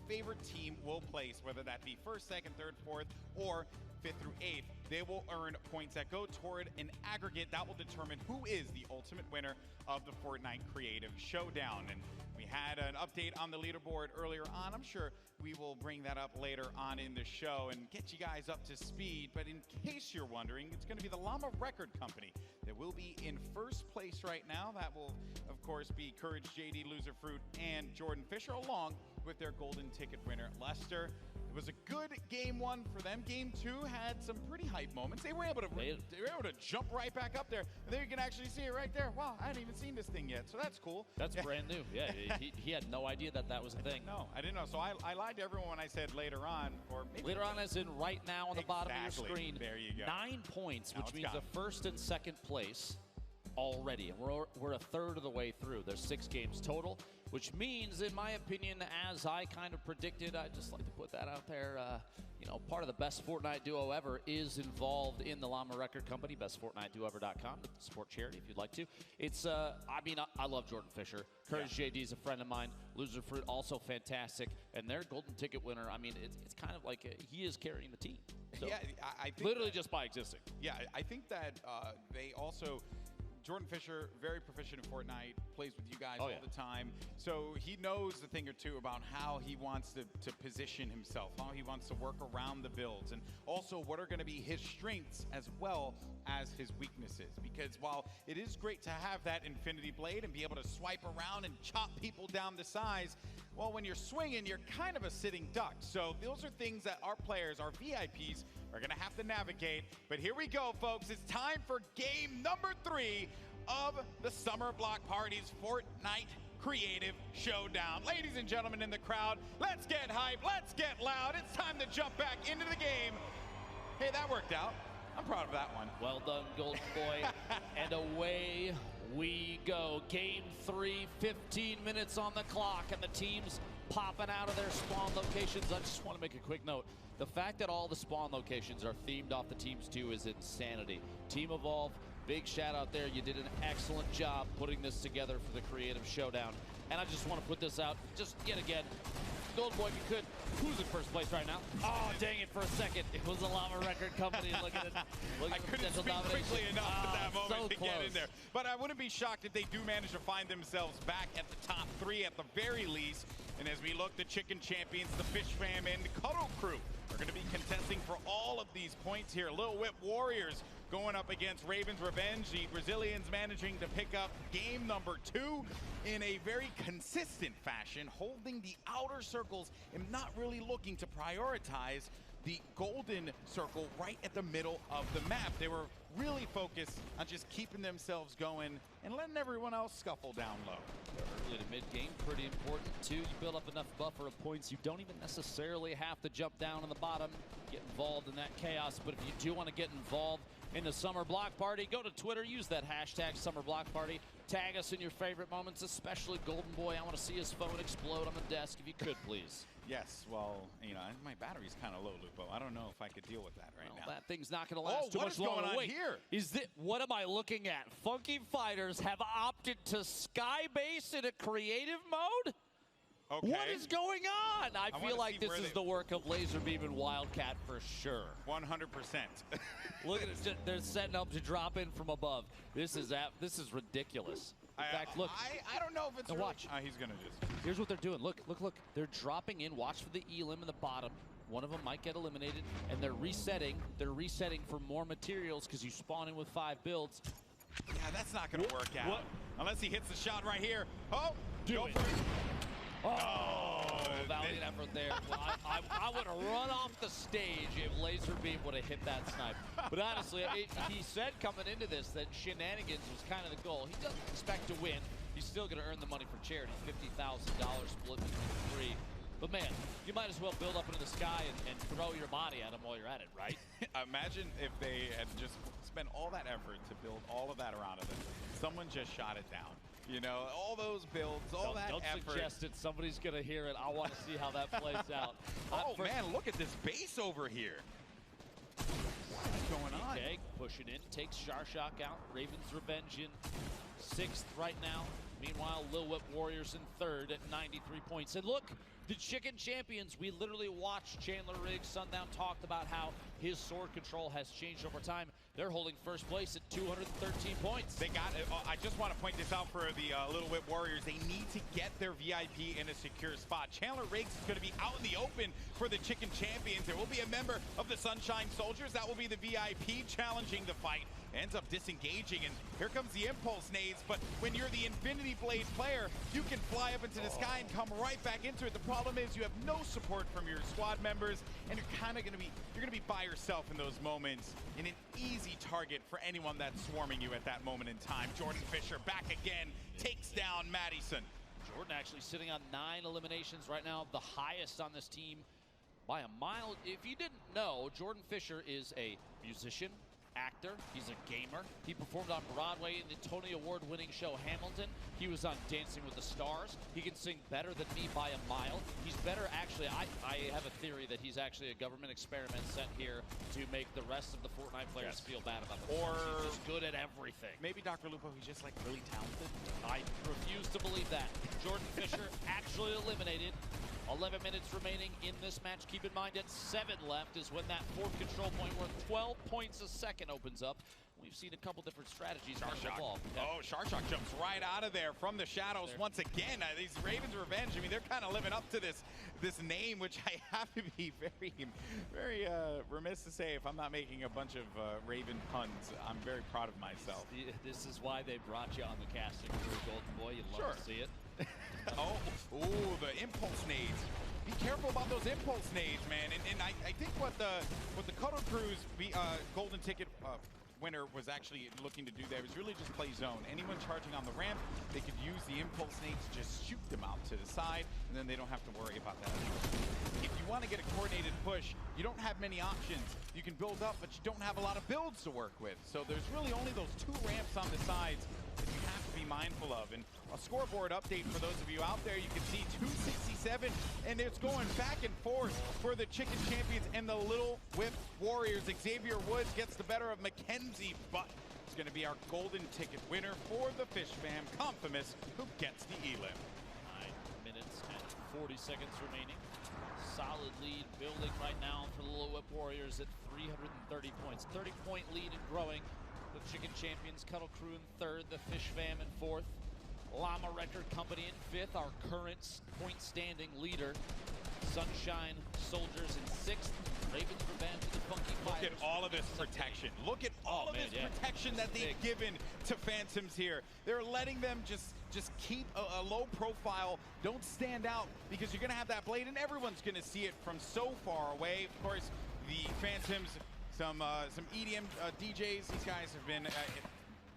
favorite team will place, whether that be first, second, third, fourth, or 5th through 8th, they will earn points that go toward an aggregate that will determine who is the ultimate winner of the Fortnite Creative Showdown. And we had an update on the leaderboard earlier on. I'm sure we will bring that up later on in the show and get you guys up to speed. But in case you're wondering, it's going to be the Llama Record Company that will be in first place right now. That will, of course, be Courage JD, Loser Fruit, and Jordan Fisher, along with their golden ticket winner, Lester. It was a good game 1 for them. Game 2 had some pretty hype moments. They were able to jump right back up there. And there you can actually see it right there. Wow, I hadn't even seen this thing yet, so that's cool. That's brand new. Yeah, he had no idea that was a thing. No, I didn't know. So I lied to everyone when I said later on, or maybe later on, as in right now on the bottom of your screen. There you go. 9 points, which means the first and second place already, and we're a third of the way through. There's 6 games total, which means, in my opinion, as I kind of predicted, I just like to put that out there, you know, part of the best Fortnite duo ever is involved in the Llama Record Company, bestfortniteduoever.com, support charity if you'd like to. It's, I mean, I love Jordan Fisher. Courage JD is a friend of mine. Loser Fruit, also fantastic. And their golden ticket winner, I mean, it's kind of like he is carrying the team. So, yeah, I think literally just by existing. Yeah, I think that they also... Jordan Fisher, very proficient in Fortnite, plays with you guys all the time. So he knows a thing or two about how he wants to position himself, how he wants to work around the builds, and also what are going to be his strengths as well as his weaknesses. Because while it is great to have that Infinity Blade and be able to swipe around and chop people down to size, well, when you're swinging, you're kind of a sitting duck. So those are things that our players, our VIPs, are going to have to navigate. But here we go, folks. It's time for game number 3 of the Summer Block Party's Fortnite Creative Showdown. Ladies and gentlemen in the crowd, let's get hype, let's get loud. It's time to jump back into the game. Hey, that worked out. I'm proud of that one. Well done, Golden Boy. And away we go. Game 3, 15 minutes on the clock, and the team's popping out of their spawn locations. I just want to make a quick note. The fact that all the spawn locations are themed off the teams too is insanity. Team Evolve, big shout out there. You did an excellent job putting this together for the Creative Showdown. And I just want to put this out just yet again. Golden Boy, if you could, who's in first place right now? Oh, dang it, for a second. It was the Llama Record Company. Look at it. I couldn't speak quickly enough at that moment to get in there. But I wouldn't be shocked if they do manage to find themselves back at the top 3 at the very least. And as we look, the Chicken Champions, the Fish Fam, and the Cuddle Crew are going to be contesting for all of these points here. Lil Whip Warriors going up against Raven's Revenge. The Brazilians managing to pick up game number 2 in a very consistent fashion, holding the outer circles and not really looking to prioritize the golden circle right at the middle of the map. They were really focused on just keeping themselves going and letting everyone else scuffle down low. Early to mid-game, pretty important too. You build up enough buffer of points. You don't even necessarily have to jump down on the bottom, get involved in that chaos. But if you do want to get involved in the Summer Block Party, go to Twitter, use that hashtag Summer Block Party. Tag us in your favorite moments, especially Golden Boy. I want to see his phone explode on the desk, if you could, please. Yes, well, you know, my battery's kind of low, Lupo. I don't know if I could deal with that right now. That thing's not going to last too much longer. longer. What is going on here? Is that, what am I looking at? Funky Fighters have opted to sky base in a creative mode? Okay. What is going on? I feel wanna like see this where is they- the work of Laserbeam and Wildcat for sure. 100%. Look at it. They're setting up to drop in from above. This is ridiculous. In fact, look. I don't know if it's Now really... watch. He's going to just... Here's what they're doing. Look. They're dropping in. Watch for the elim in the bottom. One of them might get eliminated, and they're resetting. They're resetting for more materials because you spawn in with 5 builds. Yeah, that's not going to work out. What? Unless he hits the shot right here. Oh, Do it. for it. Oh, valiant effort there. Well, I would have run off the stage if Laserbeam would have hit that snipe. But honestly, he said coming into this that shenanigans was kind of the goal. He doesn't expect to win. He's still going to earn the money for charity, $50,000 split between 3. But man, you might as well build up into the sky and throw your body at him while you're at it, right? Imagine if they had just spent all that effort to build all of that around it. Someone just shot it down. You know, all those builds, all that don't effort. Suggest it. Somebody's going to hear it. I want to see how that plays out. Oh, man, look at this base over here. What's going on? Okay, push it in. Takes Sharshock out. Raven's Revenge in 6th right now. Meanwhile, Lil Whip Warriors in 3rd at 93 points. And look, the Chicken Champions, we literally watched Chandler Riggs. Sundown talked about how his sword control has changed over time. They're holding first place at 213 points. They got it. I just want to point this out for the Little Whip Warriors. They need to get their VIP in a secure spot. Chandler Riggs is going to be out in the open for the Chicken Champions. There will be a member of the Sunshine Soldiers. That will be the VIP challenging the fight. Ends up disengaging, and here comes the impulse nades. But when you're the Infinity Blade player, you can fly up into the sky and come right back into it. The problem is you have no support from your squad members, and you're kind of going to be by yourself in those moments, and an easy target for anyone that's swarming you at that moment in time. Jordan Fisher back again, takes down Madison. Jordan actually sitting on 9 eliminations right now, the highest on this team by a mile. If you didn't know, Jordan Fisher is a musician, actor, he's a gamer. He performed on Broadway in the Tony Award-winning show Hamilton. He was on Dancing with the Stars. He can sing better than me by a mile. He's better, actually, I have a theory that he's actually a government experiment sent here to make the rest of the Fortnite players feel bad about themselves. He's just good at everything. Maybe Dr. Lupo, he's just like really talented. I refuse to believe that. Jordan Fisher actually eliminated. 11 minutes remaining in this match. Keep in mind at 7 left is when that 4th control point worth 12 points a second opens up. We've seen a couple different strategies evolve. Oh, Sharshock jumps right out of there from the shadows once again. These Ravens Revenge, I mean, they're kind of living up to this name, which I have to be very remiss to say if I'm not making a bunch of Raven puns. I'm very proud of myself. This is why they brought you on the casting crew, Golden Boy. You'd love to see it. Oh, the impulse nades. Be careful about those impulse nades, man. And I think what the Cuddle Crew's golden ticket winner was actually looking to do there was really just play zone. Anyone charging on the ramp, they could use the impulse nades to just shoot them out to the side, and then they don't have to worry about that. If you want to get a coordinated push, you don't have many options. You can build up, but you don't have a lot of builds to work with. So there's really only those 2 ramps on the sides that you have to be mindful of. And a scoreboard update for those of you out there, you can see 267, and it's going back and forth for the Chicken Champions and the Little Whip Warriors. Xavier Woods gets the better of Mackenzie Butt. It's going to be our golden ticket winner for the Fish Fam, Confamous, who gets the elim. 9 minutes and 40 seconds remaining. Solid lead building right now for the Little Whip Warriors at 330 points. 30-point lead and growing. The Chicken Champions, Cuddle Crew in 3rd, the Fish Fam in 4th. Llama Record Company in 5th, our current point standing leader. Sunshine Soldiers in 6th. Ravens Revenge to the Funky Fighters. Look at all of this protection. Look at all of this protection that they've given to Phantoms here. They're letting them just keep a low profile. Don't stand out because you're going to have that blade and everyone's going to see it from so far away. Of course, the Phantoms, some EDM DJs, these guys have been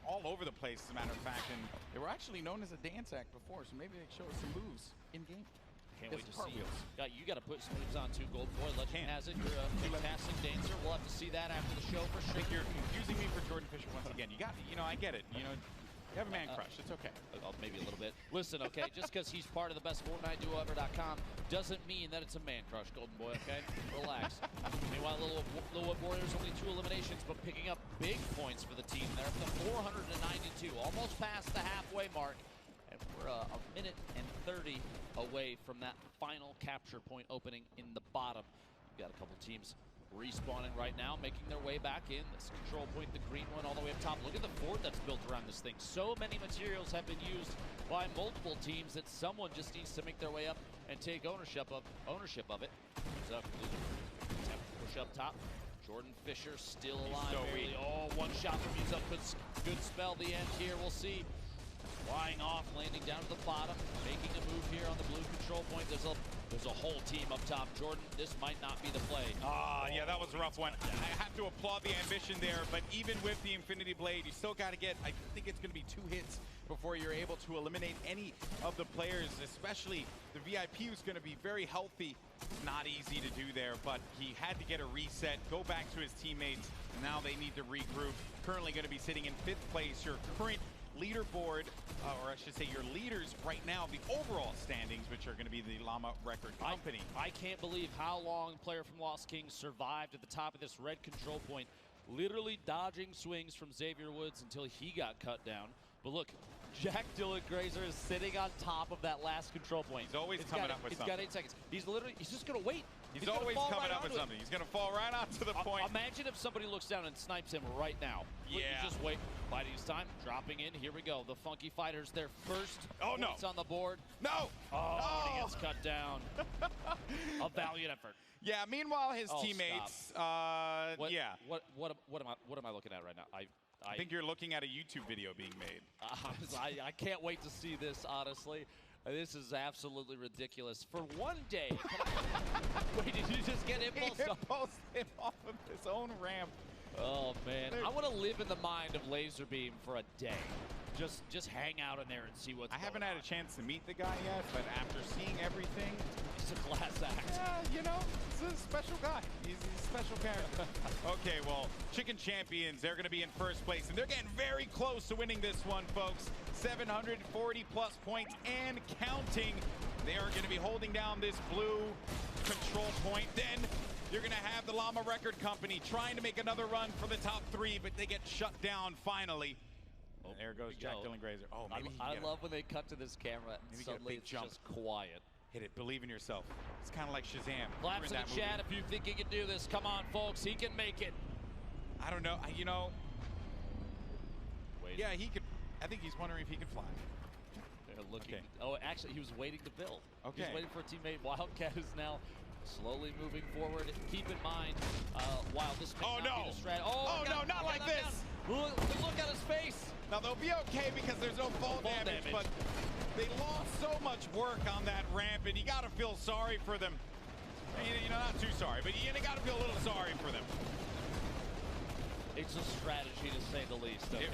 all over the place, as a matter of fact, and they were actually known as a dance act before, so maybe they show us some moves in-game. Can't wait to see you. You got to put some moves on too, Golden Boy. Legend has it. You're a fantastic dancer. We'll have to see that after the show for sure. I think you're confusing me for Jordan Fisher once again. You got, I get it. You have a man crush. It's okay. Maybe a little bit. Listen, okay, just because he's part of the best Fortnite duo ever.com doesn't mean that it's a man crush, Golden Boy, okay? Relax. Meanwhile, Little Whip Warriors only 2 eliminations, but picking up big points for the team. They're up to 492, almost past the halfway mark. And We're a minute and 30 away from that final capture point opening in the bottom. We've got a couple teams respawning right now, making their way back in. This control point, the green one, all the way up top. Look at the fort that's built around this thing. So many materials have been used by multiple teams that someone just needs to make their way up and take ownership of it. So, push up top. Jordan Fisher still alive. Barely. Oh, one shot from Yuzup could spell the end here. We'll see. Flying off, landing down to the bottom, making a move here on the blue control point. There's a whole team up top. Jordan, this might not be the play. Yeah, that was a rough one. I have to applaud the ambition there, but even with the Infinity Blade, you still got to get, I think it's going to be 2 hits before you're able to eliminate any of the players, especially the VIP, who's going to be very healthy. Not easy to do there, but he had to get a reset, go back to his teammates. Now they need to regroup. Currently going to be sitting in 5th place. Your current leaderboard, or I should say your leaders right now, the overall standings, which are going to be the Llama Record Company. I can't believe how long player from Lost Kings survived at the top of this red control point, literally dodging swings from Xavier Woods until he got cut down. But look, Jack Dylan Grazer is sitting on top of that last control point. He's always coming up with something. He's got 8 seconds. He's just going to wait. He's always coming up with something. He's going to fall right onto the point. Imagine if somebody looks down and snipes him right now. Yeah. Just wait. Biding his time. Dropping in. Here we go. The Funky Fighters, their first points on the board. No. Oh, and he gets cut down. A valiant effort. Yeah, meanwhile, his teammates, What am I looking at right now? I think you're looking at a YouTube video being made. I can't wait to see this, honestly. This is absolutely ridiculous. For one day. Wait, did you just get impulsed? He impulsed him off of his own ramp. Oh, man. I want to live in the mind of Laserbeam for a day. Just hang out in there and see what's going on. I haven't had a chance to meet the guy yet, but after seeing everything, he's a class act. Yeah, you know, he's a special guy. He's a special character. Okay, well, Chicken Champions, they're going to be in first place, and they're getting very close to winning this one, folks. 740 plus points and counting. They are going to be holding down this blue control point. Then you're going to have the Llama Record Company trying to make another run for the top 3, but they get shut down finally. Oh, there goes Jack Dylan Grazer. Oh, maybe I love when they cut to this camera and suddenly it's just quiet. Hit it. Believe in yourself. It's kind of like Shazam. Claps in the chat if you think he can do this. Come on, folks. He can make it. I don't know. You know. Wait. Yeah, he could. I think he's wondering if he could fly. They're looking. Okay. Oh, actually, he was waiting to build. Okay. He's waiting for a teammate. Wildcat is now slowly moving forward. Keep in mind, while this may not be the strat. Oh, no, not like this. Look at his face. Now, they'll be okay because there's no fall damage, but they lost so much work on that ramp, and you got to feel sorry for them. You know, not too sorry, but you got to feel a little sorry for them. It's a strategy, to say the least, okay?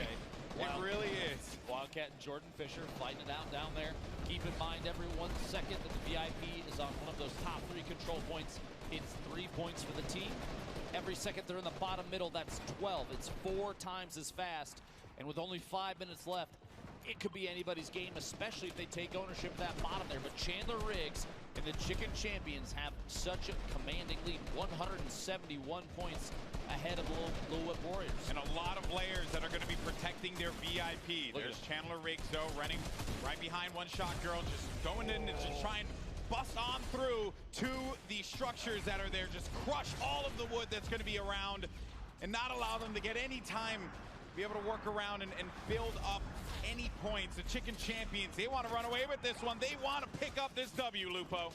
It really is. Wildcat and Jordan Fisher fighting it out down there. Keep in mind, every 1 second that the VIP is on one of those top 3 control points, it's 3 points for the team. Every second they're in the bottom middle, that's 12. It's 4 times as fast. And with only 5 minutes left, it could be anybody's game, especially if they take ownership of that bottom there. But Chandler Riggs and the Chicken Champions have such a commanding lead, 171 points ahead of the Little Whip Warriors. And a lot of players that are going to be protecting their VIP. There's Chandler Riggs, though, running right behind One Shot Girl, just going in and just trying to bust on through to the structures that are there, just crush all of the wood that's going to be around and not allow them to get any time, be able to work around and build up any points. The Chicken Champions, they want to run away with this one. They want to pick up this W, Lupo.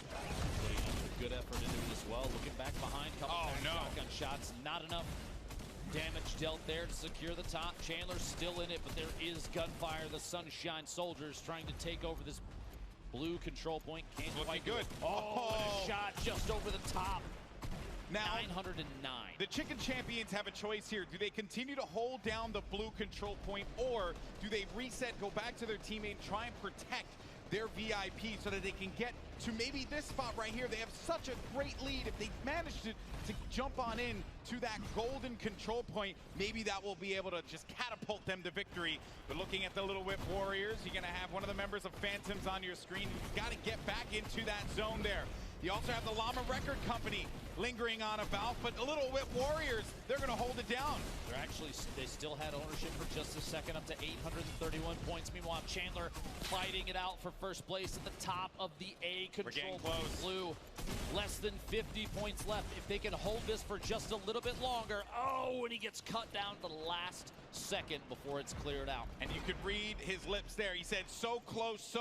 Good effort into it as well. Looking back behind, couple shotgun shots, not enough damage dealt there to secure the top. Chandler's still in it, but there is gunfire. The Sunshine Soldiers trying to take over this blue control point. Can't quite good. Oh, and a shot just over the top. Now, 909. The Chicken Champions have a choice here. Do they continue to hold down the blue control point, or do they reset, go back to their teammate, try and protect their VIP so that they can get to maybe this spot right here? They have such a great lead. If they manage to jump on in to that golden control point, maybe that will be able to just catapult them to victory. But looking at the Little Whip Warriors, you're going to have one of the members of Phantoms on your screen. You've got to get back into that zone there. You also have the Llama Record Company lingering on about, but Little Whip Warriors, they're going to hold it down. They still had ownership for just a second, up to 831 points. Meanwhile, Chandler fighting it out for first place at the top of the A control point. Blue, less than 50 points left. If they can hold this for just a little bit longer. Oh, and he gets cut down to the last second before it's cleared out. And you could read his lips there. He said so close,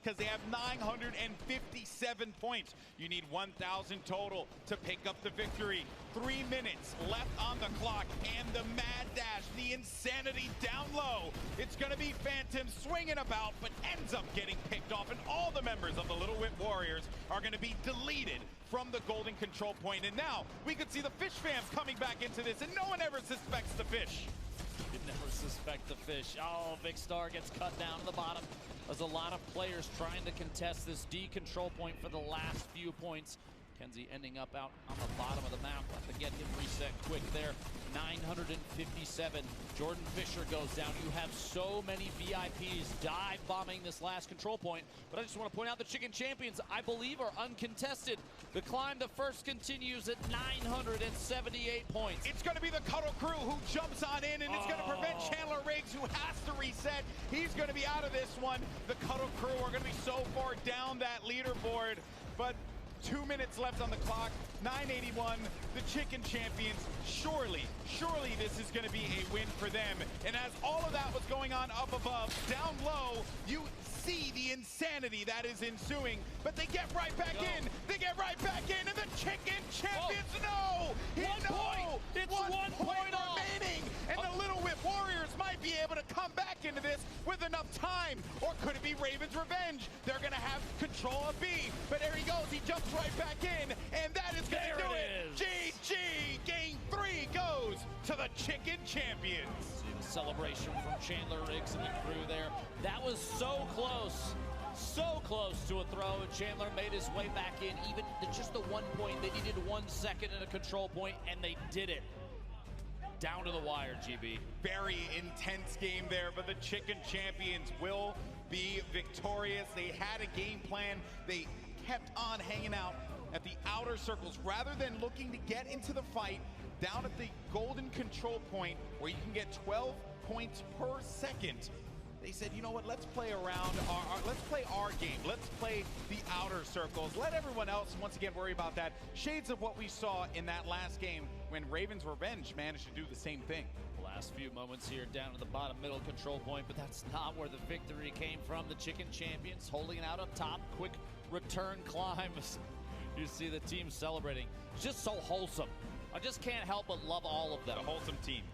because they have 957 points. You need 1,000 total to pick up the victory. 3 minutes left on the clock, and the mad dash, the insanity down low. It's going to be Phantom swinging about, but ends up getting picked off, and all the members of the Little Whip Warriors are going to be deleted from the golden control point. And now we could see the Fish fam coming back into this, and no one ever suspects the Fish. You never suspect the Fish. Oh, Big Star gets cut down to the bottom. There's a lot of players trying to contest this D control point for the last few points. Kenzie ending up out on the bottom of the map. Have to get him reset quick there. 957. Jordan Fisher goes down. You have so many VIPs dive bombing this last control point. But I just want to point out the Chicken Champions, I believe, are uncontested. The climb to first continues at 978 points. It's going to be the Cuddle Crew who jumps on in, and it's going to prevent Chandler Riggs, who has to reset. He's going to be out of this one. The Cuddle Crew are going to be so far down that leaderboard, but 2 minutes left on the clock, 981, the Chicken Champions. Surely this is going to be a win for them. And as all of that was going on up above, down low, you see the insanity that is ensuing, but they get right back in. They get right back in, and the Chicken Champions, It's one point remaining, and the Little Whip Warriors might be able to come back into this with enough time, or could it be Raven's revenge? They're gonna have control of B, but there he goes, he jumps right back in, and that is gonna do it. GG, game 3 goes to the Chicken Champions. See the celebration from Chandler Riggs and the crew there. That was so close to a throw, and Chandler made his way back in. Even just the 1 point, they needed 1 second in a control point, and they did it. Down to the wire, GB. Very intense game there, but the Chicken Champions will be victorious. They had a game plan. They kept on hanging out at the outer circles rather than looking to get into the fight down at the golden control point where you can get 12 points per second. They said, you know what, let's play around, let's play our game. Let's play the outer circles. Let everyone else, once again, worry about that. Shades of what we saw in that last game when Raven's Revenge managed to do the same thing. Last few moments here down at the bottom middle control point, but that's not where the victory came from. The Chicken Champions holding it out up top. Quick return climbs. You see the team celebrating. It's just so wholesome. I just can't help but love all of them. A wholesome team.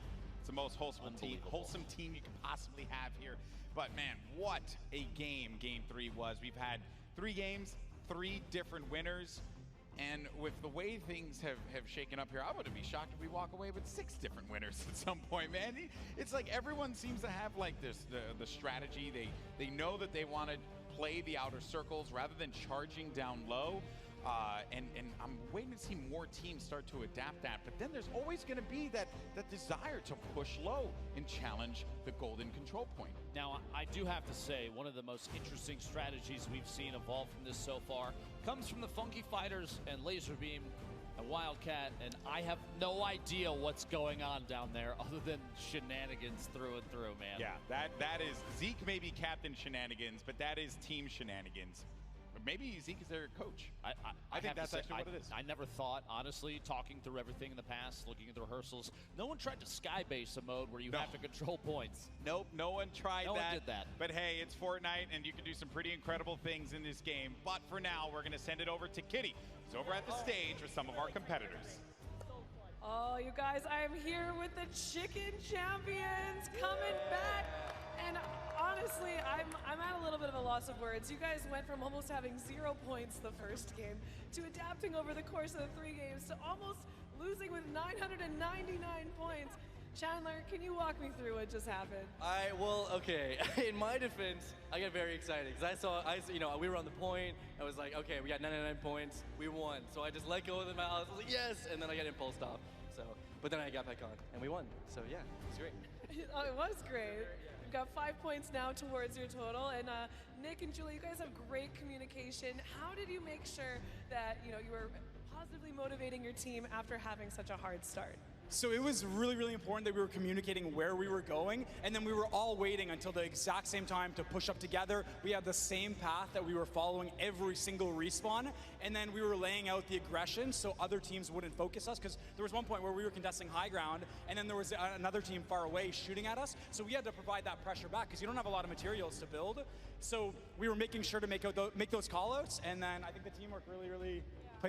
It's the most wholesome team you could possibly have here. But man, what a game 3 was. We've had 3 games, 3 different winners. And with the way things have shaken up here, I wouldn't be shocked if we walk away with 6 different winners at some point, man. It's like everyone seems to have like this, the strategy. They know that they want to play the outer circles rather than charging down low. And I'm waiting to see more teams start to adapt that. But then there's always going to be that desire to push low and challenge the golden control point. Now, I do have to say, one of the most interesting strategies we've seen evolve from this so far comes from the Funky Fighters and Laserbeam and Wildcat, and I have no idea what's going on down there other than shenanigans through and through, man. Yeah, that is, Zeke may be Captain Shenanigans, but that is team shenanigans. Maybe Zeke is their coach. I think that's actually what it is. I never thought, honestly, talking through everything in the past, looking at the rehearsals, no one tried to skybase a mode where you have to control points. Nope, no one tried that. No one did that. But hey, it's Fortnite, and you can do some pretty incredible things in this game. But for now, we're going to send it over to Kitty, who's over at the stage with some of our competitors. Oh, you guys, I am here with the Chicken Champions coming back. And honestly, I'm at a little bit of a loss of words. You guys went from almost having 0 points the first game to adapting over the course of the 3 games to almost losing with 999 points. Chandler, can you walk me through what just happened? Okay. In my defense, I get very excited because we were on the point. I was like, okay, we got 99 points, we won. So I just let go of the mouse. I was like, yes, and then I got impulsed off. But then I got back on and we won. So yeah, it's great. Oh, it was great. You've got 5 points now towards your total, and Nick and Julie, you guys have great communication. How did you make sure that you were positively motivating your team after having such a hard start? So it was really, really important that we were communicating where we were going, and then we were all waiting until the exact same time to push up together. We had the same path that we were following every single respawn, and then we were laying out the aggression so other teams wouldn't focus us, because there was one point where we were contesting high ground, and then there was another team far away shooting at us, so we had to provide that pressure back, because you don't have a lot of materials to build. So we were making sure to make those call-outs, and then I think the teamwork really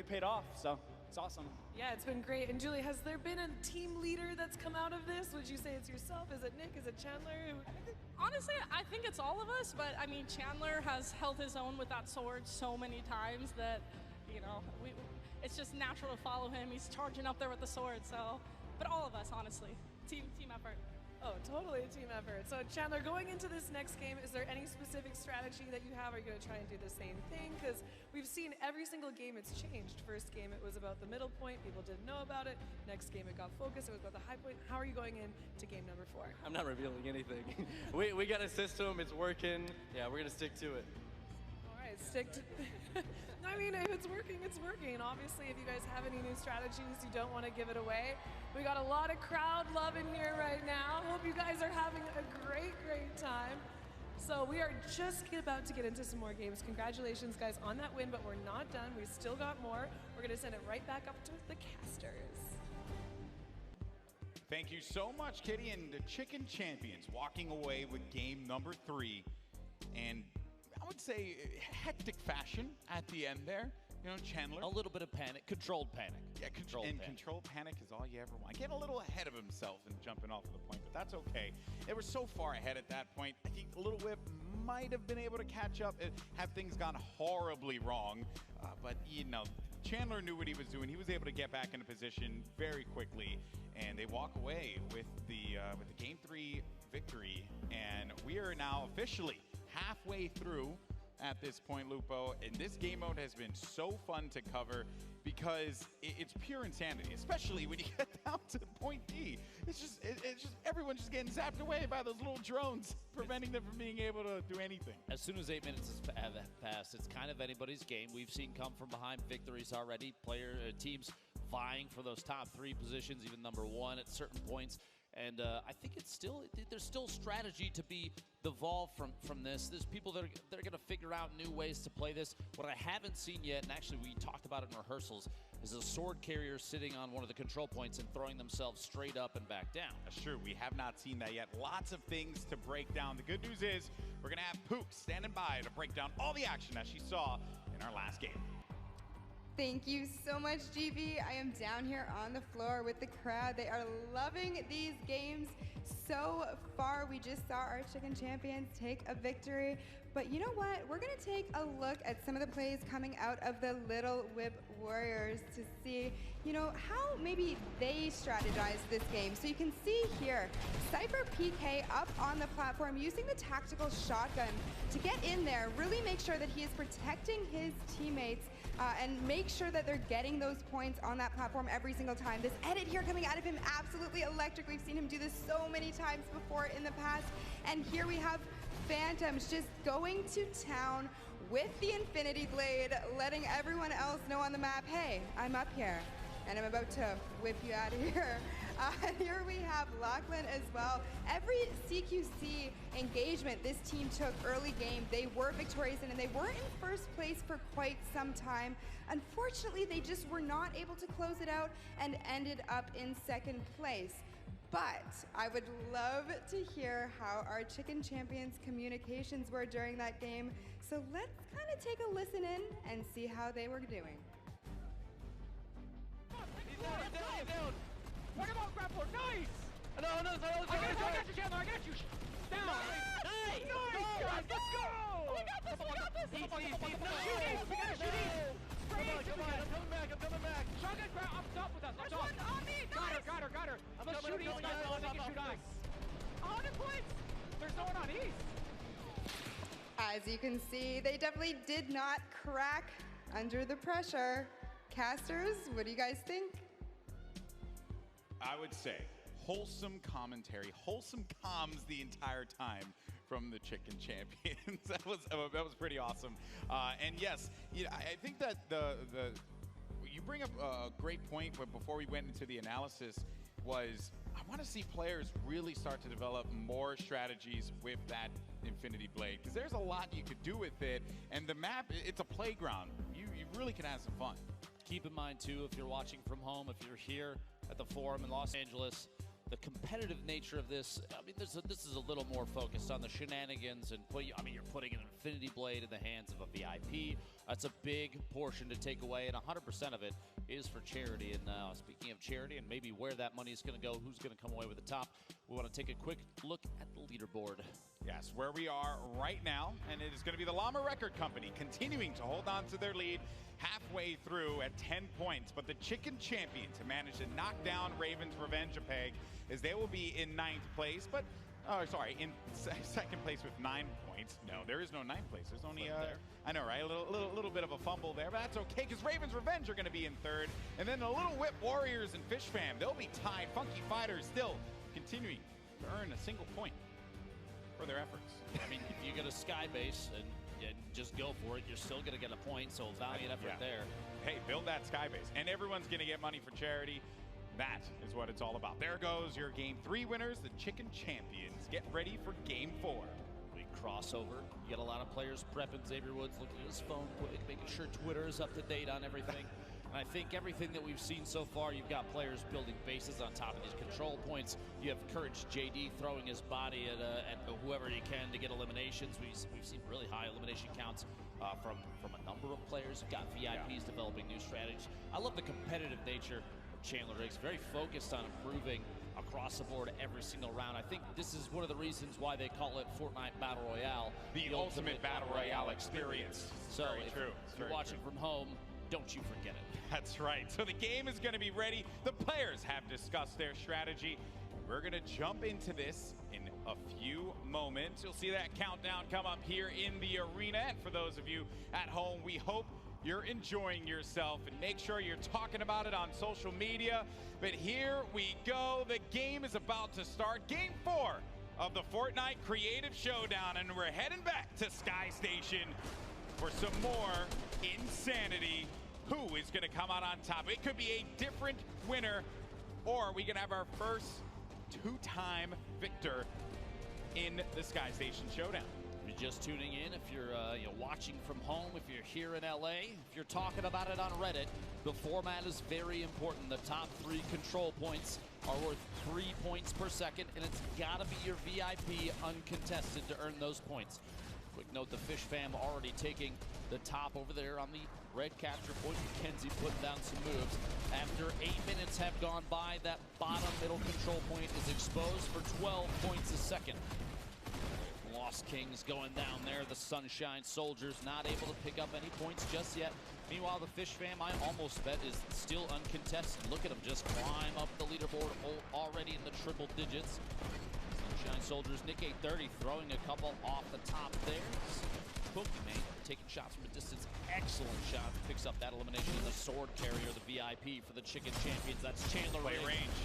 paid off, so it's awesome. Yeah, it's been great. And Julie, has there been a team leader that's come out of this? Would you say it's yourself? Is it Nick? Is it Chandler? Honestly, I think it's all of us, but I mean, Chandler has held his own with that sword so many times that, you know, it's just natural to follow him. He's charging up there with the sword, so, but all of us, honestly. Team effort. Oh, totally a team effort. So Chandler, going into this next game, is there any specific strategy that you have? Are you going to try and do the same thing? Because we've seen every single game it's changed. First game it was about the middle point, people didn't know about it. Next game it got focused, it was about the high point. How are you going into game number 4? I'm not revealing anything. we got a system, it's working. Yeah, we're gonna stick to it. All right, stick to. I mean, if it's working, it's working. Obviously, if you guys have any new strategies, you don't want to give it away. We got a lot of crowd love in here right now. Hope you guys are having a great time. So we are just about to get into some more games. Congratulations, guys, on that win, but we're not done. We still got more. We're going to send it right back up to the casters. Thank you so much, Kitty, and the Chicken Champions walking away with game number 3. And I would say hectic fashion at the end there. You know, Chandler. A little bit of panic, controlled panic. Yeah, controlled panic is all you ever want. Getting a little ahead of himself and jumping off of the point, but that's okay. They were so far ahead at that point. I think Little Whip might have been able to catch up have things gone horribly wrong. But, you know, Chandler knew what he was doing. He was able to get back into position very quickly, and they walk away with the Game 3 victory. And we are now officially halfway through at this point, Lupo, and this game mode has been so fun to cover because it's pure insanity, especially when you get down to point D. It's just everyone's just getting zapped away by those little drones, preventing them from being able to do anything. As soon as 8 minutes have passed, it's kind of anybody's game. We've seen come from behind victories already. Teams vying for those top 3 positions, even number 1 at certain points. And I think there's still strategy to be evolved from this. There's people that are going to figure out new ways to play this. What I haven't seen yet, and actually we talked about it in rehearsals, is a sword carrier sitting on one of the control points and throwing themselves straight up and back down. That's true. We have not seen that yet. Lots of things to break down. The good news is we're going to have Pook standing by to break down all the action that she saw in our last game. Thank you so much, GB. I am down here on the floor with the crowd. They are loving these games so far. We just saw our Chicken Champions take a victory. But you know what? We're going to take a look at some of the plays coming out of the Little Whip Warriors to see, you know, how maybe they strategize this game. So you can see here, Cypher PK up on the platform using the tactical shotgun to get in there, really make sure that he is protecting his teammates and make sure that they're getting those points on that platform every single time. This edit here coming out of him, absolutely electric. We've seen him do this so many times before in the past. And here we have Phantoms just going to town with the Infinity Blade, letting everyone else know on the map, hey, I'm up here, and I'm about to whip you out of here. Here we have Lachlan as well. Every CQC engagement this team took early game, they were victorious in, and they were in first place for quite some time. Unfortunately, they just were not able to close it out and ended up in second place. But I would love to hear how our Chicken Champions communications were during that game. So let's kind of take a listen in and see how they were doing. He's down. What about grab for? Nice! No, I got you, Chandler, I got you! Down! Nice! Guys, let's go! We got this! Easy. Shoot east! We gotta shoot east! Spray east! I'm coming back! Shotgun grab up top with us! There's one on me! Nice! Got her! Let's shoot east, guys, so they can shoot us! 100 points! There's no one on east! As you can see, they definitely did not crack under the pressure. Casters, what do you guys think? I would say wholesome commentary, wholesome comms the entire time from the Chicken Champions. that was pretty awesome. And yes, you know, I think that you bring up a great point before we went into the analysis was I want to see players really start to develop more strategies with that Infinity Blade, because there's a lot you could do with it, and the map, it's a playground. You really can have some fun. Keep in mind, too, if you're watching from home, if you're here at the Forum in Los Angeles, the competitive nature of this, I mean, this is a little more focused on the shenanigans, and you're putting an Infinity Blade in the hands of a VIP. That's a big portion to take away, and 100% of it is for charity. And speaking of charity and maybe where that money is going to go, who's going to come away with the top, we want to take a quick look at the leaderboard. Yes, where we are right now, and it is going to be the Llama Record Company continuing to hold on to their lead halfway through at 10 points. But the Chicken Champions have managed to knock down Raven's Revenge a peg, as they will be in 9th place, but, in 2nd place with 9 points. No, there is no 9th place. There's only, I know, right? A little bit of a fumble there, but that's okay, because Raven's Revenge are going to be in 3rd. And then the Little Whip Warriors and Fish Fam, they'll be tied. Funky Fighters still continuing to earn a single point for their efforts. I mean, if you get a sky base and just go for it, you're still going to get a point, so valiant effort there. Hey, build that sky base, and everyone's going to get money for charity. That is what it's all about. There goes your Game 3 winners, the Chicken Champions. Get ready for Game 4. We crossover. You get a lot of players prepping. Xavier Woods looking at his phone quick, making sure Twitter is up to date on everything. And I think everything that we've seen so far, you've got players building bases on top of these control points. You have Courage JD throwing his body at whoever he can to get eliminations. We've seen really high elimination counts from a number of players. You've got VIPs developing new strategies. I love the competitive nature of Chandler Riggs. Very focused on improving across the board every single round. I think this is one of the reasons why they call it Fortnite Battle Royale. The ultimate Battle Royale experience. So if you're watching from home, don't you forget it. That's right. So the game is going to be ready. The players have discussed their strategy. We're going to jump into this in a few moments. You'll see that countdown come up here in the arena. And for those of you at home, we hope you're enjoying yourself, and make sure you're talking about it on social media. But here we go. The game is about to start. Game 4 of the Fortnite Creative Showdown, and we're heading back to Sky Station for some more insanity. Who is going to come out on top? It could be a different winner, or we can have our first two-time victor in the Sky Station Showdown. If you're just tuning in, if you're watching from home, if you're here in LA, if you're talking about it on Reddit, the format is very important. The top 3 control points are worth 3 points per second, and it's got to be your VIP uncontested to earn those points. Quick note, the Fish Fam already taking the top over there on the red capture point. Mackenzie putting down some moves. After 8 minutes have gone by, that bottom middle control point is exposed for 12 points a second. Lost Kings going down there. The Sunshine Soldiers not able to pick up any points just yet. Meanwhile, the Fish Fam, I almost bet, is still uncontested. Look at them just climb up the leaderboard already in the triple digits. Sunshine Soldiers, Nick 830 throwing a couple off the top there. Pokemon taking shots from a distance. Excellent shot. Picks up that elimination in the sword carrier, the VIP for the Chicken Champions. That's Chandler Play range.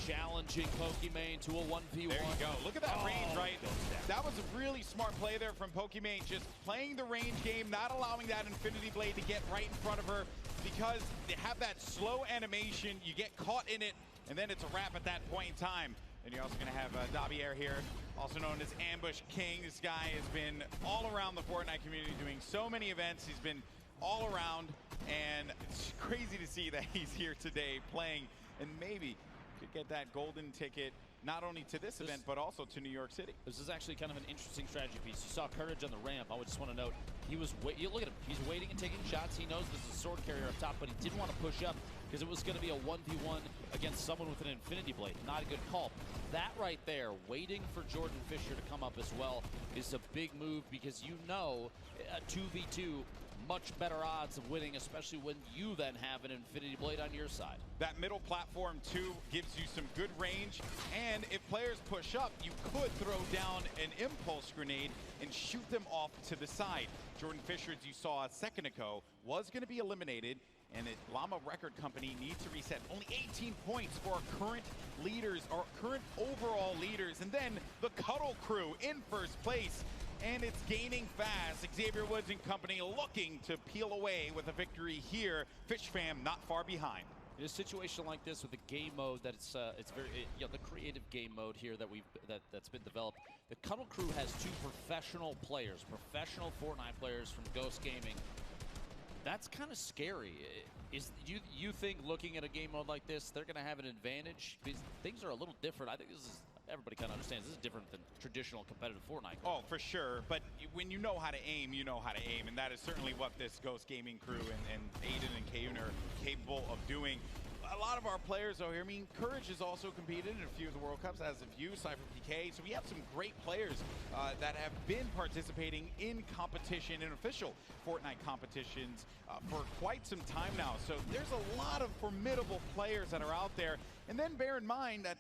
Challenging Pokemon to a 1v1. There you go. Look at that range, right? That was a really smart play there from Pokemon. Just playing the range game, not allowing that Infinity Blade to get right in front of her, because they have that slow animation. You get caught in it, and then it's a wrap at that point in time. And you're also going to have Dabier here, also known as Ambush King. This guy has been all around the Fortnite community doing so many events. He's been all around, and it's crazy to see that he's here today playing, and maybe could get that golden ticket not only to this event, but also to New York City. This is actually kind of an interesting strategy piece. You saw Courage on the ramp. I would just want to note, he was you look at him. He's waiting and taking shots. He knows there's a sword carrier up top, but he didn't want to push up because it was going to be a 1v1 against someone with an Infinity Blade. Not a good call. That right there, waiting for Jordan Fisher to come up as well, is a big move, because you know a 2v2, much better odds of winning, especially when you then have an Infinity Blade on your side. That middle platform too gives you some good range, and if players push up, you could throw down an impulse grenade and shoot them off to the side. Jordan Fisher, as you saw a second ago, was going to be eliminated, and Llama Record Company needs to reset. Only 18 points for our current leaders, or current overall leaders, and then the Cuddle Crew in first place. and it's gaining fast. Xavier Woods and company looking to peel away with a victory here. Fish Fam not far behind. In a situation like this with the game mode, that it's very the creative game mode here that's been developed. The Cuddle Crew has 2 professional players, professional Fortnite players from Ghost Gaming. That's kind of scary. You think looking at a game mode like this, they're going to have an advantage? Because things are a little different. I think this is, everybody kind of understands, this is different than traditional competitive Fortnite. Oh, for sure. But when you know how to aim, you know how to aim. And that is certainly what this Ghost Gaming crew and Aiden and Kayun are capable of doing. A lot of our players over here, I mean, Courage has also competed in a few of the World Cups, as of you, Cypher PK. So we have some great players that have been participating in competition, in official Fortnite competitions for quite some time now. So there's a lot of formidable players that are out there. And then bear in mind that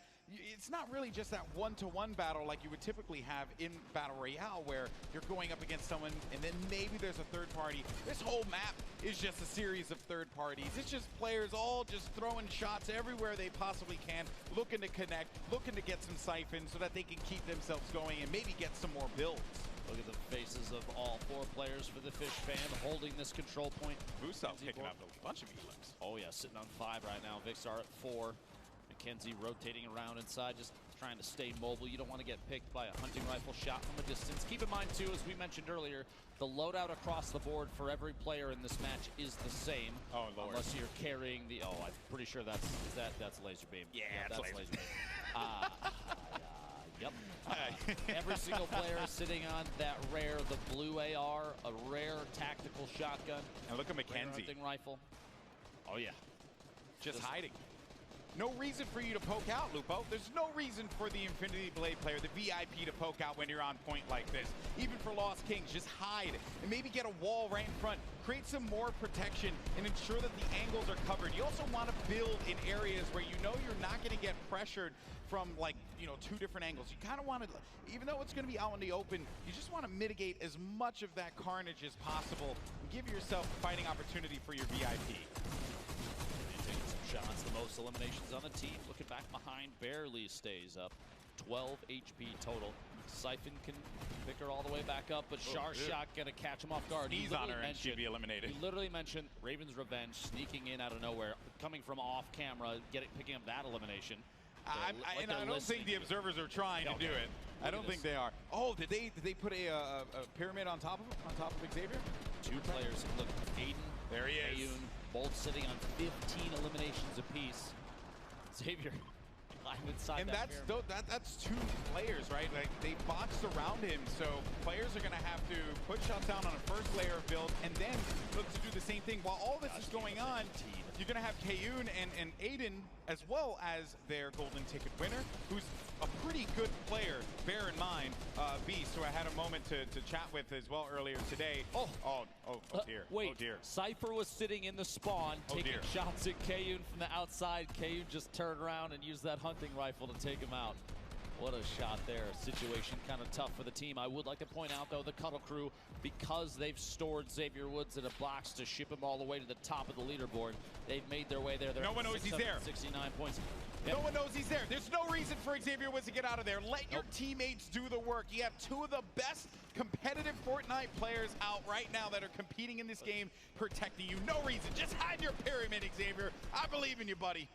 it's not really just that one-to-one battle like you would typically have in Battle Royale, where you're going up against someone and then maybe there's a third party. This whole map is just a series of third parties. It's just players all just throwing shots everywhere they possibly can, looking to connect, looking to get some siphons so that they can keep themselves going and maybe get some more builds. Look at the faces of all 4 players for the Fish Fam holding this control point. Busov picking up a bunch of elims. Oh yeah, sitting on 5 right now. Vixar at 4. McKenzie rotating around inside, just trying to stay mobile. You don't want to get picked by a hunting rifle shot from a distance. Keep in mind too, as we mentioned earlier, the loadout across the board for every player in this match is the same. Oh Lord. Unless you're carrying the, I'm pretty sure that's laser beam. Yeah, that's laser beam. Yep. Every single player is sitting on that rare, the blue AR, a rare tactical shotgun. And look at rare McKenzie. hunting rifle. Oh yeah. Just hiding. No reason for you to poke out, Lupo. There's no reason for the Infinity Blade player, the VIP, to poke out when you're on point like this. Even for Lost Kings, just hide and maybe get a wall right in front. Create some more protection and ensure that the angles are covered. You also want to build in areas where you know you're not going to get pressured from, like, 2 different angles. You kind of want to, even though it's going to be out in the open, you just want to mitigate as much of that carnage as possible and give yourself a fighting opportunity for your VIP. Shots, the most eliminations on the team. Looking back behind, barely stays up. 12 HP total. Siphon can pick her all the way back up, but Shot gonna catch him off guard. He's on her and she'd be eliminated. He literally mentioned Raven's Revenge sneaking in out of nowhere, coming from off camera, picking up that elimination. I don't think the observers are trying to do it. I don't think they are. Oh, did they put a pyramid on top of Xavier? 2 players. Look, Aiden. There he is. Kayun, both sitting on 15 eliminations apiece. Xavier climbed inside. And that that's 2 players, right? Like, they boxed around him, so players are going to have to put shots down on a first layer of build and then look to do the same thing. While all this is going on, you're going to have Kayun and Aiden, as well as their golden ticket winner, who's a pretty good player, bear in mind, Beast, who I had a moment to chat with as well earlier today. Oh dear. Wait, oh dear. Cypher was sitting in the spawn, taking shots at Kayun from the outside. Kayun just turned around and used that hunting rifle to take him out. What a shot there. Situation kind of tough for the team. I would like to point out, though, the Cuddle Crew, because they've stored Xavier Woods in a box to ship him all the way to the top of the leaderboard, they've made their way there. No one knows he's there. 69 points. No one knows he's there. There's no reason for Xavier Woods to get out of there. Let your teammates do the work. You have 2 of the best competitive Fortnite players out right now that are competing in this game, protecting you. No reason. Just hide your pyramid, Xavier. I believe in you, buddy.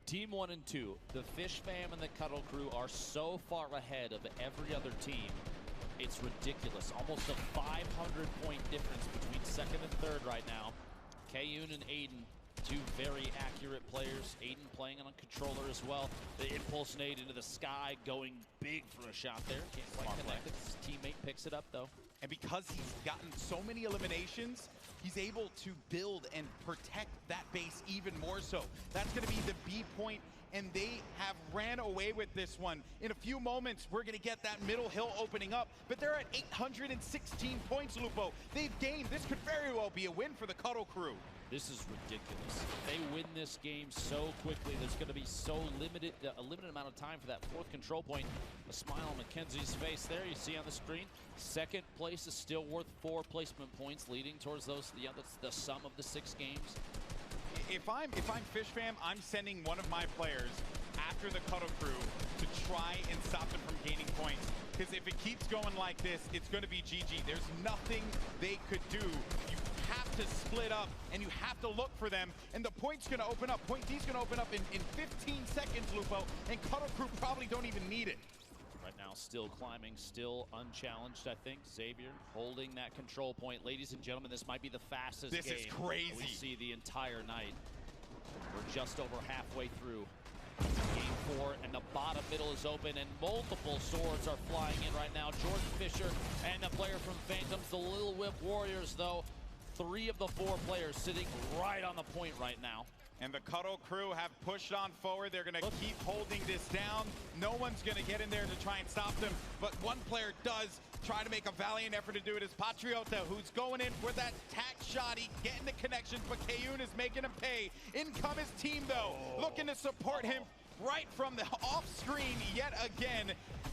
Team 1 and 2, the Fish Fam and the Cuddle Crew are so far ahead of every other team. It's ridiculous. Almost a 500-point difference between 2nd and 3rd right now. Kayun and Aiden, 2 very accurate players. Aiden playing on a controller as well. The impulse nade into the sky, going big for a shot there. Can't quite connect it. His teammate picks it up, though. And because he's gotten so many eliminations, he's able to build and protect that base even more so. That's going to be the B point, and they have ran away with this one. In a few moments, we're going to get that middle hill opening up, but they're at 816 points, Lupo. They've gained. This could very well be a win for the Cuddle Crew. This is ridiculous. They win this game so quickly. There's going to be a limited amount of time for that 4th control point. A smile on McKenzie's face there, you see on the screen. 2nd place is still worth 4 placement points, leading towards those the sum of the 6 games. If I'm Fish Fam, I'm sending one of my players after the Cuddle Crew to try and stop them from gaining points. Because if it keeps going like this, it's going to be GG. There's nothing they could do. You have to split up, and you have to look for them, and the point's going to open up. Point D's going to open up in 15 seconds, Lupo, and Cuddle Crew probably don't even need it. Right now, still climbing, still unchallenged, I think. Xavier holding that control point. Ladies and gentlemen, this might be the fastest game is crazy. we see the entire night. We're just over halfway through game 4, and the bottom middle is open, and multiple swords are flying in right now. Jordan Fisher and the player from Phantoms, the Little Whip Warriors, though. 3 of the 4 players sitting right on the point right now. And the Cuddle Crew have pushed on forward. They're going to keep holding this down. No one's going to get in there to try and stop them. But one player does try to make a valiant effort to do it. Is Patriota, who's going in for that tack shotty, getting the connections, but Kayun is making him pay. In come his team, though, looking to support him right from the off-screen yet again.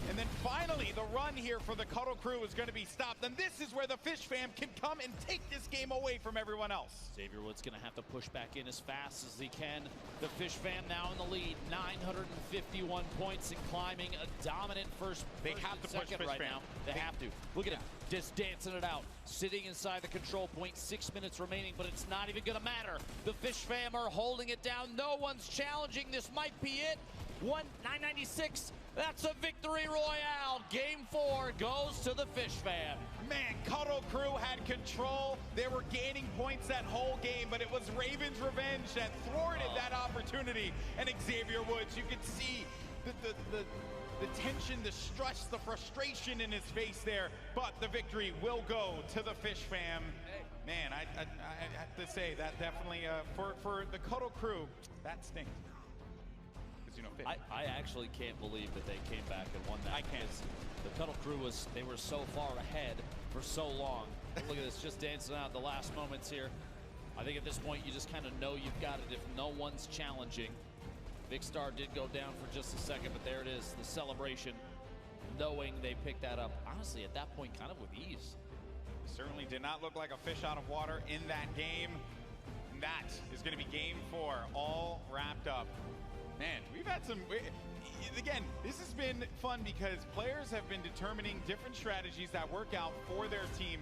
And then finally, the run here for the Cuddle Crew is going to be stopped. And this is where the Fish Fam can come and take this game away from everyone else. Xavier Woods going to have to push back in as fast as he can. The Fish Fam now in the lead, 951 points and climbing a dominant first They have to push second Fish right Fam. now. They have to. Look at him, just dancing it out. Sitting inside the control point, 6 minutes remaining, but it's not even going to matter. The Fish Fam are holding it down. No one's challenging. This might be it. 996. That's a victory royale. Game 4 goes to the Fish Fam. Man, Cuddle Crew had control. They were gaining points that whole game, but it was Raven's Revenge that thwarted that opportunity. And Xavier Woods, you could see the tension, the stress, the frustration in his face there. But the victory will go to the Fish Fam. Man, I have to say that definitely for the Cuddle Crew, that stinks. You know, I actually can't believe that they came back and won that. I can't. The Cuddle Crew they were so far ahead for so long. Look at this, just dancing out the last moments here. I think at this point you just kind of know you've got it if no one's challenging. Big Star did go down for just a second, but there it is, the celebration, knowing they picked that up, honestly, at that point, kind of with ease. Certainly did not look like a fish out of water in that game. And that is going to be game 4, all wrapped up. Man, we've had some, again, this has been fun because players have been determining different strategies that work out for their team.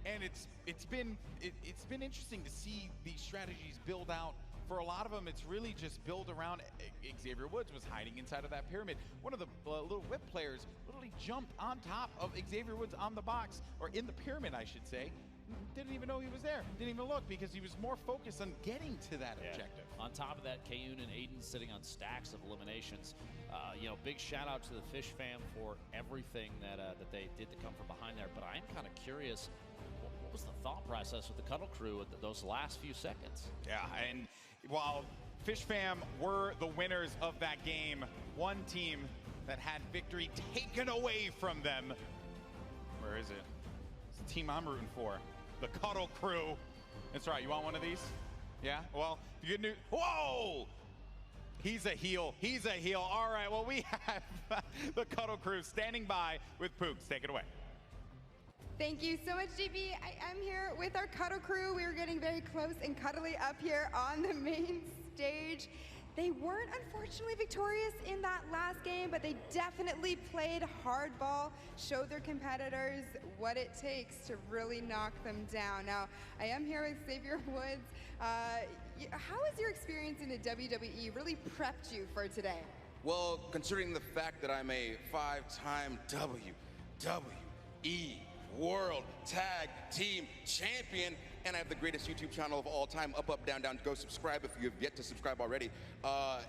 And it's been interesting to see these strategies build out. For a lot of them, it's really just built around Xavier Woods was hiding inside of that pyramid. One of the Little Whip players literally jumped on top of Xavier Woods on the box, or in the pyramid, I should say. Didn't even know he was there. Didn't even look because he was more focused on getting to that objective. On top of that, Kayun and Aiden sitting on stacks of eliminations. You know, big shout out to the Fish Fam for everything that they did to come from behind there. But I am kind of curious, what was the thought process with the Cuddle Crew at those last few seconds? Yeah, and while Fish Fam were the winners of that game, one team that had victory taken away from them. Where is it? It's the team I'm rooting for. The Cuddle Crew. That's right, you want one of these? Yeah? Well, the good news. Whoa! He's a heel. He's a heel. All right, well, we have the Cuddle Crew standing by with Pooks. Take it away. Thank you so much, JB. I am here with our Cuddle Crew. We were getting very close and cuddly up here on the main stage. They weren't unfortunately victorious in that last game, but they definitely played hardball, showed their competitors what it takes to really knock them down. Now, I am here with Xavier Woods. How has your experience in the WWE really prepped you for today? Well, considering the fact that I'm a 5-time WWE World Tag Team Champion, and I have the greatest YouTube channel of all time, Up, Up, Down, Down. Go subscribe if you have yet to subscribe already.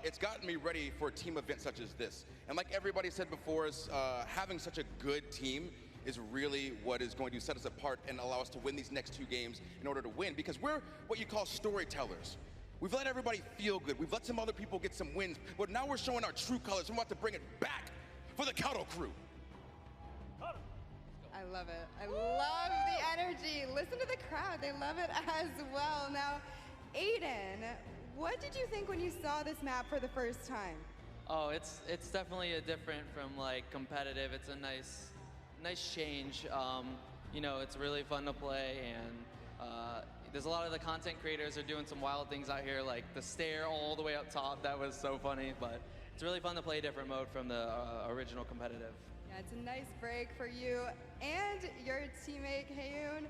It's gotten me ready for a team event such as this. And like everybody said before us, having such a good team is really what is going to set us apart and allow us to win these next 2 games in order to win, because we're what you call storytellers. We've let everybody feel good. We've let some other people get some wins, but now we're showing our true colors. We're about to bring it back for the Cuddle Crew. I love it. I love the energy. Listen to the crowd. They love it as well. Now, Aiden, what did you think when you saw this map for the first time? Oh, it's definitely a different from like competitive. It's a nice change. You know, it's really fun to play, and there's a lot of the content creators are doing some wild things out here, like the stair all the way up top. That was so funny, but it's really fun to play a different mode from the original competitive. Yeah, it's a nice break for you and your teammate, Hayoon.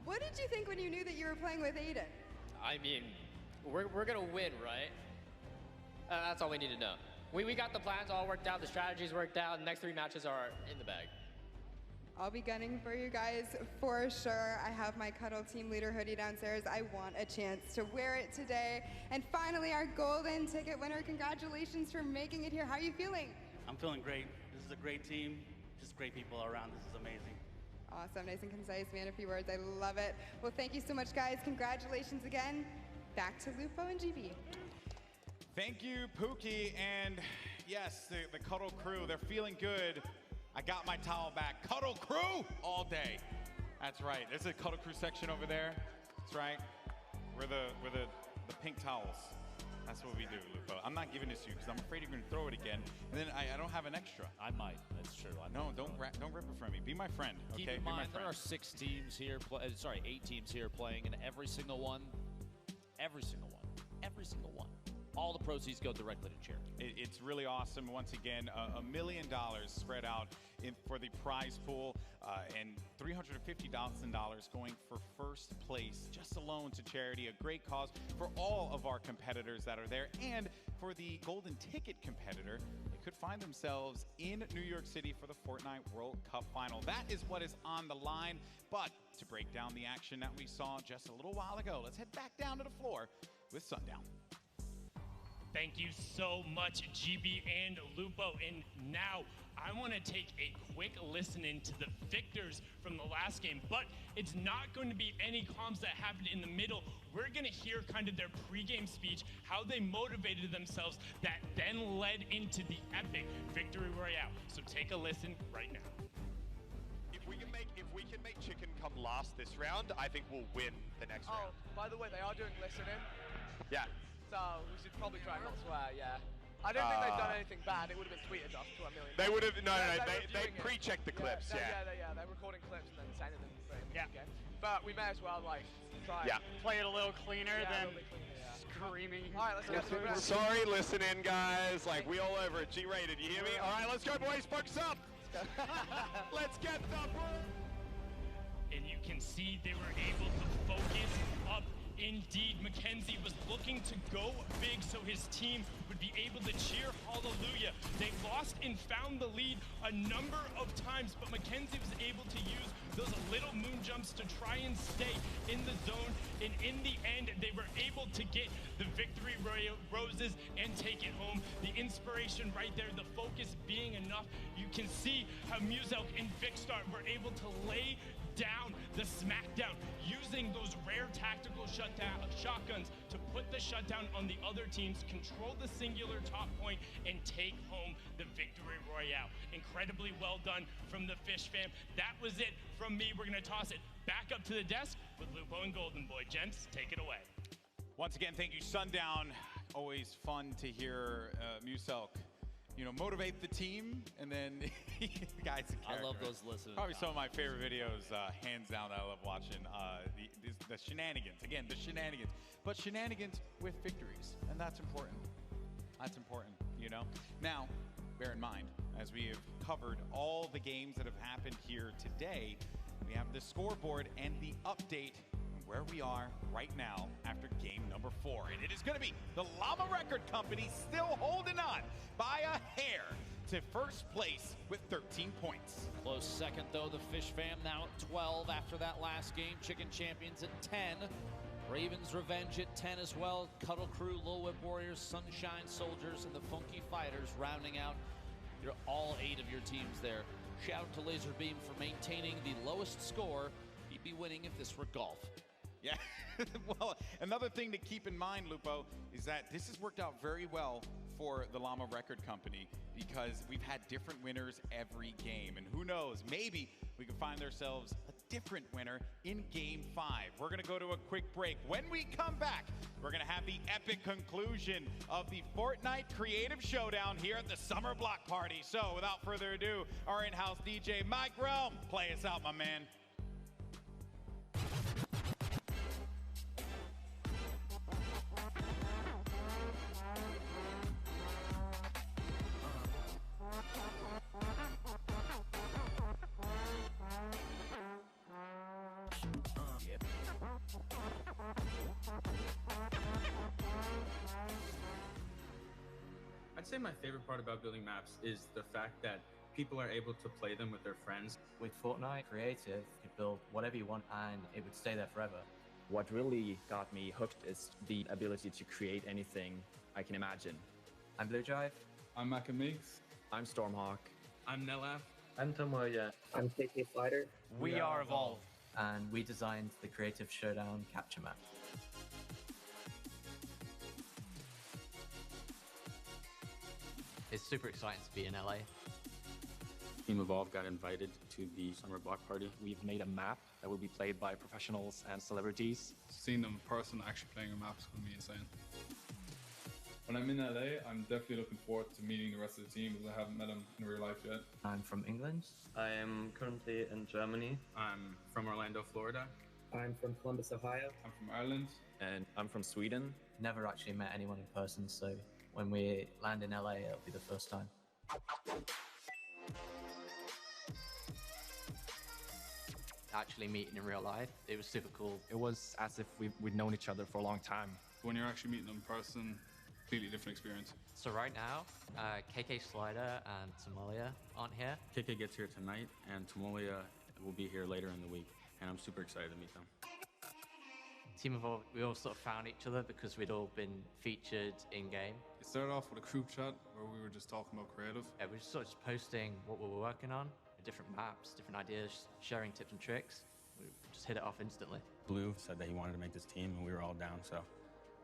What did you think when you knew that you were playing with Aiden? I mean, we're gonna win, right? That's all we need to know. We got the plans all worked out, the strategies worked out, the next 3 matches are in the bag. I'll be gunning for you guys for sure. I have my Cuddle Team Leader hoodie downstairs. I want a chance to wear it today. And finally, our golden ticket winner, congratulations for making it here. How are you feeling? I'm feeling great. This is a great team, just great people around. This is amazing. Awesome, nice and concise, man, a few words. I love it. Well, thank you so much, guys. Congratulations again. Back to Lupo and GB. Thank you, Pookie, and yes, the Cuddle crew, they're feeling good. I got my towel back. Cuddle crew all day. That's right. There's a Cuddle crew section over there. That's right. We're the pink towels. That's what we do, Lupo. I'm not giving this to you because I'm afraid you're going to throw it again, and then I don't have an extra. I might. That's true. No, don't rip it from me. Be my friend. Keep Okay, in be my mind, friend. there are 8 teams here playing, and every single one, all the proceeds go directly to charity. It's really awesome. Once again, $1 million spread out for the prize pool, and $350,000 going for first place, just alone to charity. A great cause for all of our competitors that are there, and for the golden ticket competitor, they could find themselves in New York City for the Fortnite World Cup final. That is what is on the line. But to break down the action that we saw just a little while ago, let's head back down to the floor with Sundown. Thank you so much, GB and Lupo. And now I want to take a quick listen into the victors from the last game, but it's not going to be any comms that happened in the middle. We're going to hear kind of their pregame speech, how they motivated themselves, that then led into the epic victory royale. So take a listen right now. If we can make Chicken come last this round, I think we'll win the next round. By the way, they are doing listening. Yeah. So we should probably try not to swear, yeah. I don't think they've done anything bad. It would have been tweeted off to a million. They would have, no, they reviewing it. pre-checked the clips, yeah. They're recording clips and then sending them for him. Yeah. But we may as well, like, try. Yeah. Play it a little cleaner than screaming. All right, let's get to it. Sorry, listen in, guys. Like, we all over at G-rated. You hear me? All right, let's go, boys. Focus up. Let's get the... And you can see they were able to focus up. Indeed, Mackenzie was looking to go big so his team would be able to cheer hallelujah. They lost and found the lead a number of times, but Mackenzie was able to use those little moon jumps to try and stay in the zone. And in the end, they were able to get the victory roses and take it home. The inspiration right there, the focus being enough. You can see how Muselk and Vicstar were able to lay down the smackdown, using those rare tactical shotguns to put the shutdown on the other teams, control the singular top point, and take home the victory royale. Incredibly well done from the Fish fam. That was it from me. We're gonna toss it back up to the desk with Lupo and Golden Boy. Gents, take it away. Once again, thank you, Sundown. Always fun to hear Muselk, motivate the team, and then the guy's a character. I love those listeners. Probably some of my favorite videos, hands down, that I love watching. The shenanigans, again, the shenanigans. But shenanigans with victories, and that's important. That's important, Now, bear in mind, as we have covered all the games that have happened here today, we have the scoreboard and the update where we are right now after game number 4. And it is going to be the Llama Record Company still holding on by a hair to first place with 13 points. Close second, though, the Fish fam now at 12 after that last game. Chicken Champions at 10. Ravens Revenge at 10 as well. Cuddle Crew, Lil Whip Warriors, Sunshine Soldiers, and the Funky Fighters rounding out all 8 of your teams there. Shout out to Laser Beam for maintaining the lowest score. He'd be winning if this were golf. Yeah, well, another thing to keep in mind, Lupo, is that this has worked out very well for the Llama Record Company because we've had different winners every game. And who knows, maybe we can find ourselves a different winner in Game 5. We're going to go to a quick break. When we come back, we're going to have the epic conclusion of the Fortnite Creative Showdown here at the Summer Block Party. So without further ado, our in-house DJ, Mike Realm, play us out, my man. say my favorite part about building maps is the fact that people are able to play them with their friends. With Fortnite Creative, you could build whatever you want and it would stay there forever. What really got me hooked is the ability to create anything I can imagine. I'm Blue Drive. I'm Maka Meeks. I'm Stormhawk. I'm Nelaf. I'm Tomoya. I'm KK Slider. We are Evolve. And we designed the Creative Showdown capture map. It's super exciting to be in LA. Team Evolve got invited to the summer block party. We've made a map that will be played by professionals and celebrities. Seeing them in person actually playing a map is going to be insane. When I'm in LA, I'm definitely looking forward to meeting the rest of the team because I haven't met them in real life yet. I'm from England. I am currently in Germany. I'm from Orlando, Florida. I'm from Columbus, Ohio. I'm from Ireland. And I'm from Sweden. Never actually met anyone in person, so when we land in LA, it'll be the first time. Actually meeting in real life, it was super cool. It was as if we'd known each other for a long time. When you're actually meeting them in person, completely different experience. So right now, KK Slider and Somalia aren't here. KK gets here tonight, and Tomoya will be here later in the week, and I'm super excited to meet them. Team Evolve, we all sort of found each other because we'd all been featured in-game. It started off with a group chat where we were just talking about creative. Yeah, we were sort of just posting what we were working on, different maps, different ideas, sharing tips and tricks. We just hit it off instantly. Blue said that he wanted to make this team, and we were all down, so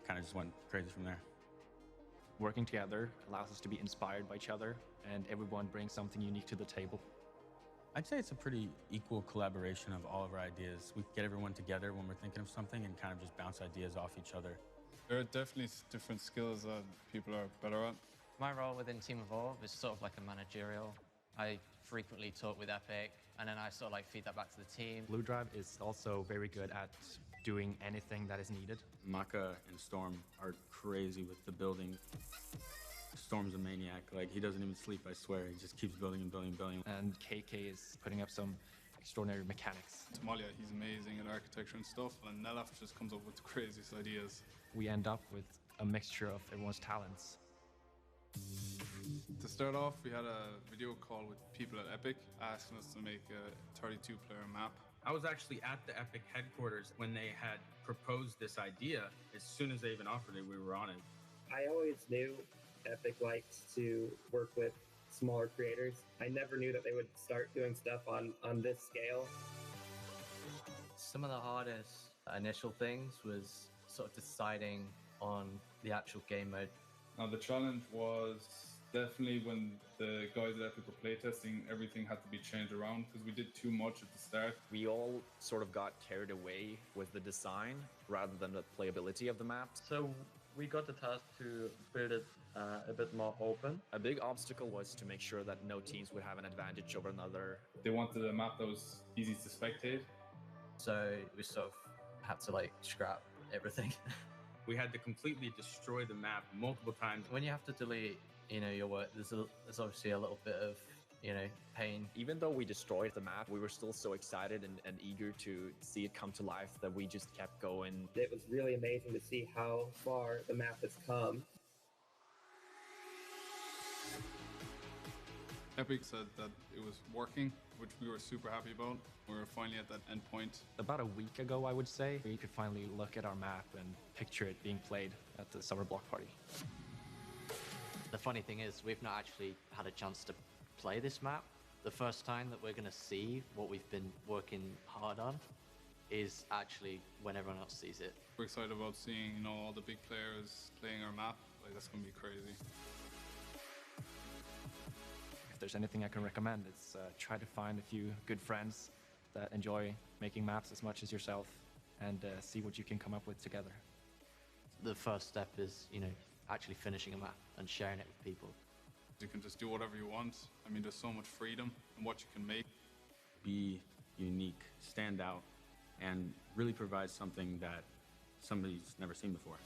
kind of just went crazy from there. Working together allows us to be inspired by each other, and everyone brings something unique to the table. I'd say it's a pretty equal collaboration of all of our ideas. We get everyone together when we're thinking of something and kind of just bounce ideas off each other. There are definitely different skills that people are better at. My role within Team Evolve is sort of like a managerial. I frequently talk with Epic, and then I sort of like feed that back to the team. Blue Drive is also very good at doing anything that is needed. Maka and Storm are crazy with the building. Storm's a maniac. Like, he doesn't even sleep, I swear. He just keeps building and building and building. And KK is putting up some extraordinary mechanics. Tomalia, he's amazing at architecture and stuff, and Nelaf just comes up with the craziest ideas. We end up with a mixture of everyone's talents. To start off, we had a video call with people at Epic asking us to make a 32-player map. I was actually at the Epic headquarters when they had proposed this idea. As soon as they even offered it, we were on it. I always knew Epic liked to work with smaller creators. I never knew that they would start doing stuff on this scale. Some of the hardest initial things was sort of deciding on the actual game mode. Now, the challenge was definitely when the guys at Epic were playtesting, everything had to be changed around because we did too much at the start. We all sort of got carried away with the design rather than the playability of the map. So we got the task to build it a bit more open. A big obstacle was to make sure that no teams would have an advantage over another. They wanted a map that was easy to spectate. So we sort of had to like scrap everything. We had to completely destroy the map multiple times. When you have to delete, your work, there's obviously a little bit of, pain. Even though we destroyed the map, we were still so excited and eager to see it come to life that we just kept going. It was really amazing to see how far the map has come. Epic said that it was working, which we were super happy about. We were finally at that end point. About a week ago, I would say, we could finally look at our map and picture it being played at the summer block party. The funny thing is, we've not actually had a chance to play this map. The first time that we're going to see what we've been working hard on is actually when everyone else sees it. We're excited about seeing, all the big players playing our map. Like, that's going to be crazy. If there's anything I can recommend, it's try to find a few good friends that enjoy making maps as much as yourself and see what you can come up with together. The first step is, actually finishing a map and sharing it with people. You can just do whatever you want. I mean, there's so much freedom in what you can make. Be unique, stand out, and really provide something that somebody's never seen before.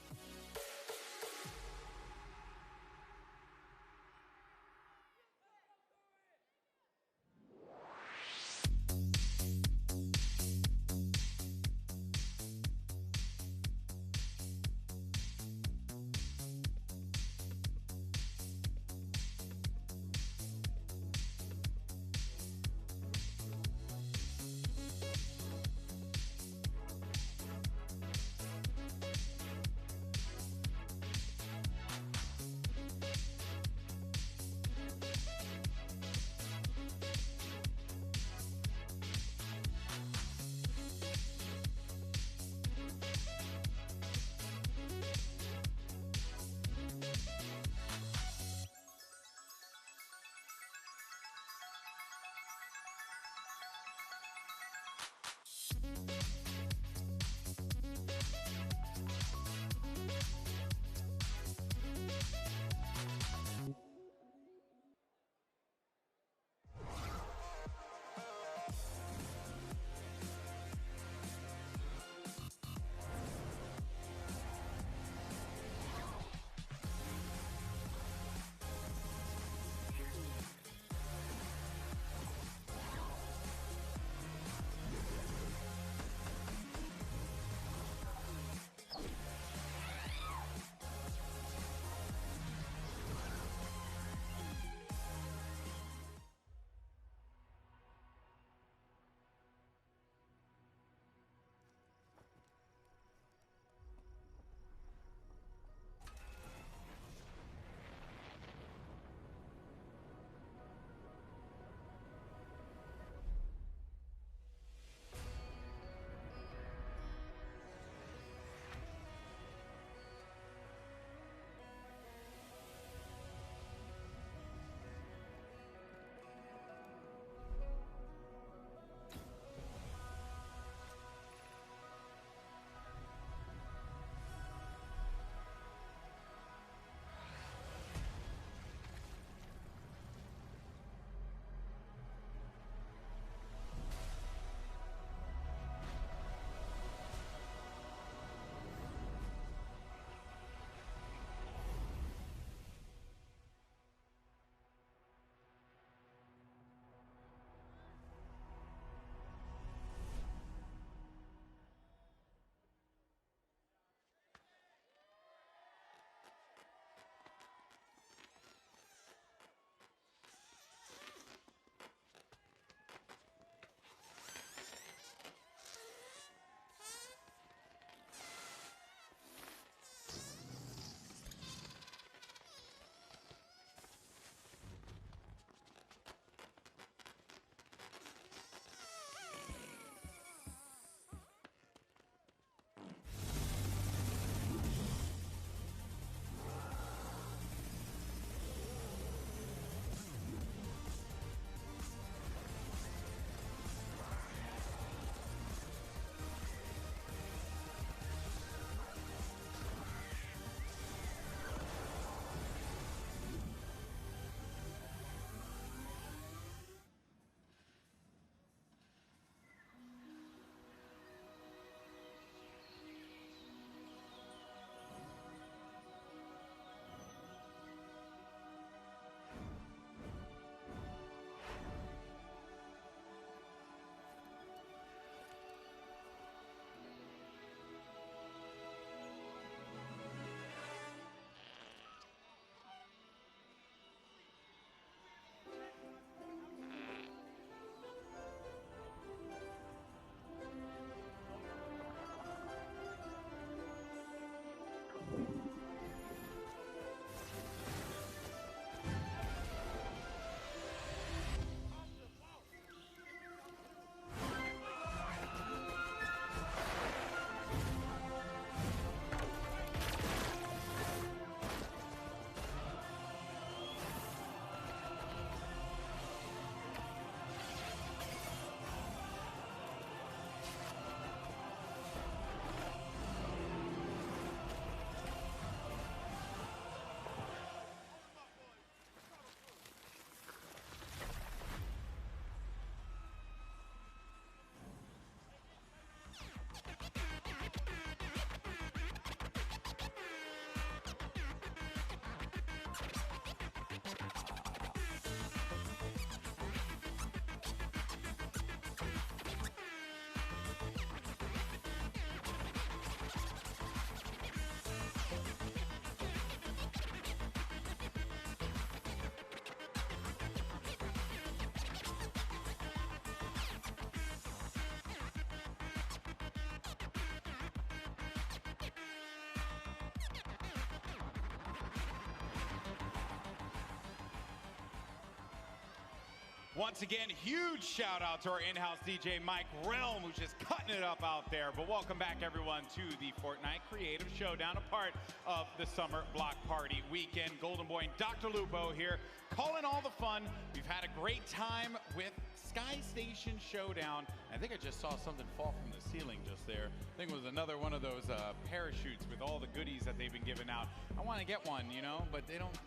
Once again, huge shout out to our in-house DJ Mike Realm, who's just cutting it up out there. But welcome back everyone to the Fortnite Creative Showdown, a part of the Summer Block Party weekend. Golden Boy and Dr. Lupo here, calling all the fun. We've had a great time with Sky Station Showdown. I think I just saw something fall from the ceiling just there. I think it was another one of those parachutes with all the goodies that they've been giving out. I want to get one, you know, but they don't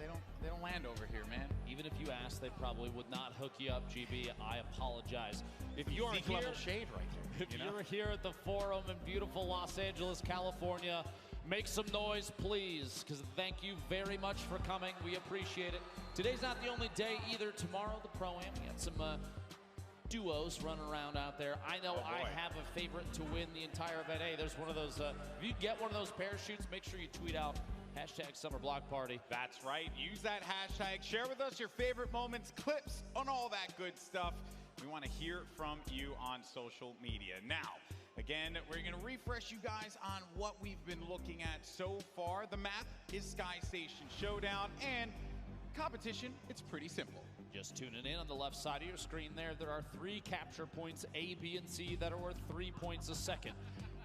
land over here, man. Even if you asked, they probably would not hook you up, GB. I apologize. If you're Zeke here, level shade right there. if you're here at the Forum in beautiful Los Angeles, California, make some noise, please, because thank you very much for coming. We appreciate it. Today's not the only day either. Tomorrow, the Pro-Am, we got some duos running around out there. I know I have a favorite to win the entire event. Hey, there's one of those, if you get one of those parachutes, make sure you tweet out #SummerBlockParty. That's right. Use that hashtag. Share with us your favorite moments, clips, on all that good stuff. We want to hear from you on social media. Now, again, we're going to refresh you guys on what we've been looking at so far. The map is Sky Station Showdown, and competition, it's pretty simple. Just tuning in, on the left side of your screen there are 3 capture points, A, B, and C, that are worth 3 points a second.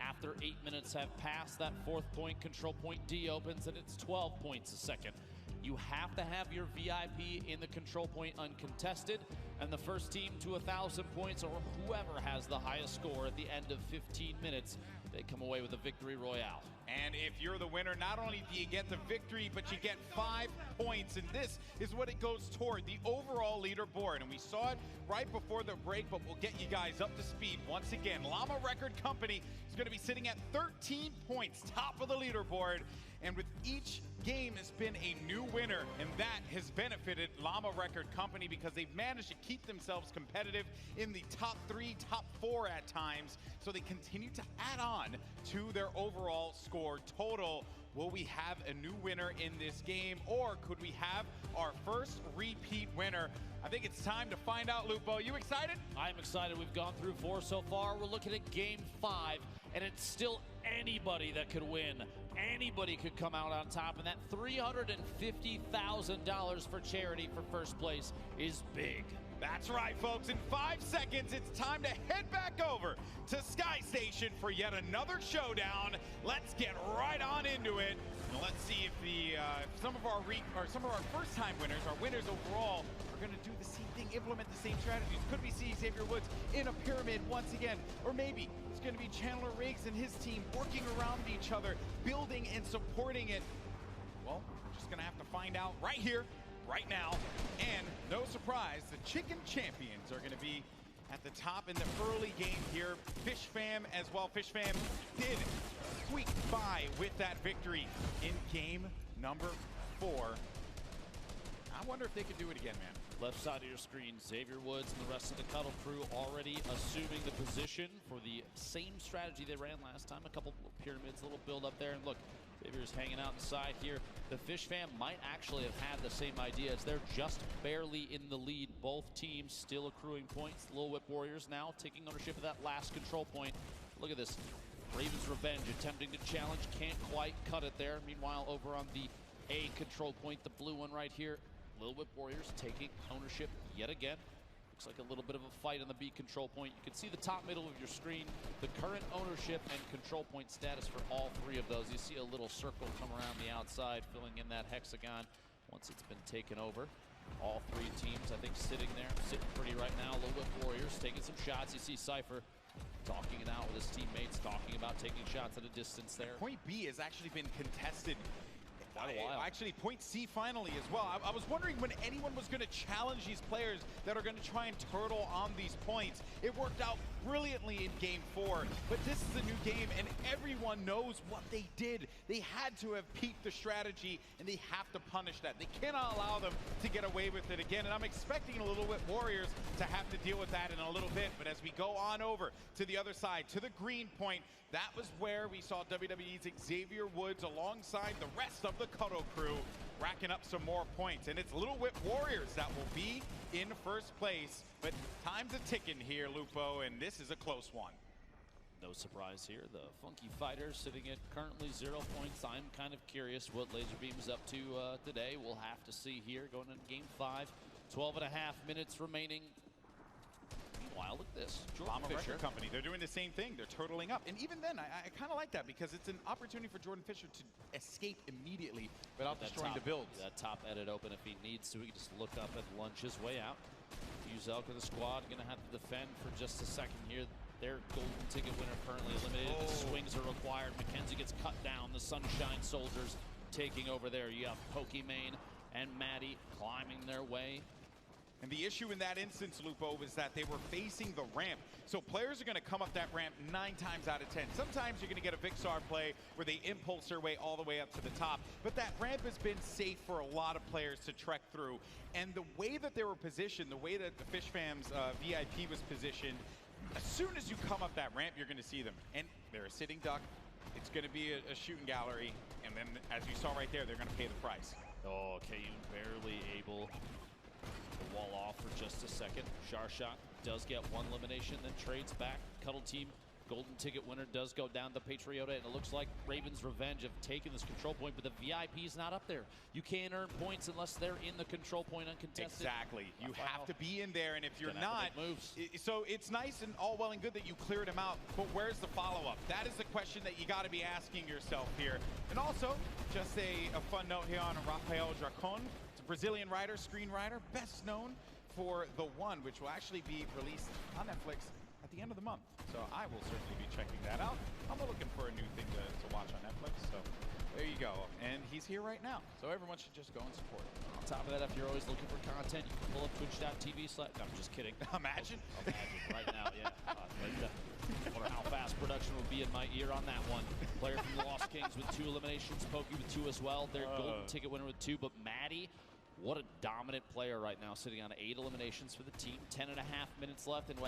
After 8 minutes have passed, that 4th point, control point D, opens, and it's 12 points a second. You have to have your VIP in the control point uncontested, and the first team to 1,000 points, or whoever has the highest score at the end of 15 minutes, they come away with a victory royale. And if you're the winner, not only do you get the victory, but you get 5 points. And this is what it goes toward, the overall leaderboard. And we saw it right before the break, but we'll get you guys up to speed. Once again, Llama Record Company is going to be sitting at 13 points, top of the leaderboard. And with each game has been a new winner, and that has benefited Llama Record Company because they've managed to keep themselves competitive in the top 3, top 4 at times. So they continue to add on to their overall score total. Will we have a new winner in this game, or could we have our first repeat winner? I think it's time to find out, Lupo. You excited? I'm excited. We've gone through 4 so far. We're looking at game 5, and it's still anybody that could win. Anybody could come out on top, and that $350,000 for charity for first place is big. That's right, folks. In 5 seconds, it's time to head back over to Sky Station for yet another showdown. Let's get right on into it. And let's see if some of our first-time winners, our winners overall, are going to do the same thing, implement the same strategies. Could we see Xavier Woods in a pyramid once again? Or maybe it's going to be Chandler Riggs and his team working around each other, building and supporting it. Well, we're just going to have to find out right here, right now. And no surprise, the Chicken Champions are going to be at the top in the early game here. Fish Fam as well. Fish Fam did squeak by with that victory in game number 4. I wonder if they could do it again, man. Left side of your screen, Xavier Woods and the rest of the Cuddle crew already assuming the position for the same strategy they ran last time. A couple pyramids, a little build up there. And look, Xavier's hanging out inside here. The Fish Fam might actually have had the same idea as they're just barely in the lead. Both teams still accruing points. Little Whip Warriors now taking ownership of that last control point. Look at this. Raven's Revenge attempting to challenge, can't quite cut it there. Meanwhile, over on the A control point, the blue one right here, Little Whip Warriors taking ownership yet again. Looks like a little bit of a fight on the B control point. You can see the top middle of your screen, the current ownership and control point status for all 3 of those. You see a little circle come around the outside, filling in that hexagon once it's been taken over. All 3 teams, I think, sitting pretty right now. Little Whip Warriors taking some shots. You see Cypher talking it out with his teammates, talking about taking shots at a distance there. Point B has actually been contested. Quite a while. Actually, point C finally as well. I was wondering when anyone was going to challenge these players that are going to try and turtle on these points. It worked out brilliantly in game 4, but this is a new game and everyone knows what they did. They had to have peaked the strategy and they have to punish that. They cannot allow them to get away with it again, and I'm expecting a Little Whip Warriors to have to deal with that in a little bit. But as we go on over to the other side, to the green point, that was where we saw WWE's Xavier Woods alongside the rest of the Cuddle crew racking up some more points. And it's Little Whip Warriors that will be in first place. But time's a ticking here, Lupo, and this is a close one. No surprise here. The Funky Fighters sitting at currently 0 points. I'm kind of curious what Laserbeam's up to today. We'll have to see here going into game 5. 12.5 minutes remaining. Meanwhile, look at this. Jordan Fisher. Record Company, they're doing the same thing. They're turtling up. And even then, I kind of like that because it's an opportunity for Jordan Fisher to escape immediately without destroying the builds. That top edit open if he needs to. He can just look up and lunge his way out. Uzelk of the squad going to have to defend for just a second here. Their golden ticket winner currently eliminated. The swings are required. Mackenzie gets cut down. The Sunshine Soldiers taking over there. You have Pokimane and Maddie climbing their way. And the issue in that instance, Lupo, was that they were facing the ramp. So players are going to come up that ramp 9 times out of 10. Sometimes you're going to get a Vixar play where they impulse their way all the way up to the top. But that ramp has been safe for a lot of players to trek through. And the way that they were positioned, the way that the Fish Fam's VIP was positioned, as soon as you come up that ramp, you're going to see them. And they're a sitting duck. It's going to be a shooting gallery. And then, as you saw right there, they're going to pay the price. Oh, Kayun barely able to wall off for just a second. Sharshot does get one elimination, then trades back. Cuddle Team golden ticket winner does go down to Patriota, and it looks like Raven's Revenge have taken this control point, but the VIP's not up there. You can't earn points unless they're in the control point uncontested. Exactly. You have to be in there, and if you're not, so it's nice and all well and good that you cleared him out, but where's the follow-up? That is the question that you got to be asking yourself here. And also, just a fun note here on Rafael Dracon. It's a Brazilian writer, screenwriter, best known for The One, which will actually be released on Netflix at the end of the month. So I will certainly be checking that out. I'm looking for a new thing to watch on Netflix. So there you go. And he's here right now. So everyone should just go and support him. On top of that, if you're always looking for content, you can pull up twitch.tv/. No, I'm just kidding. Imagine. Imagine right now, yeah. I wonder how fast production will be in my ear on that one. Player from the Lost Kings with 2 eliminations. Pokey with 2 as well. Their golden ticket winner with 2. But Maddie, what a dominant player right now, sitting on 8 eliminations for the team. 10.5 minutes left. And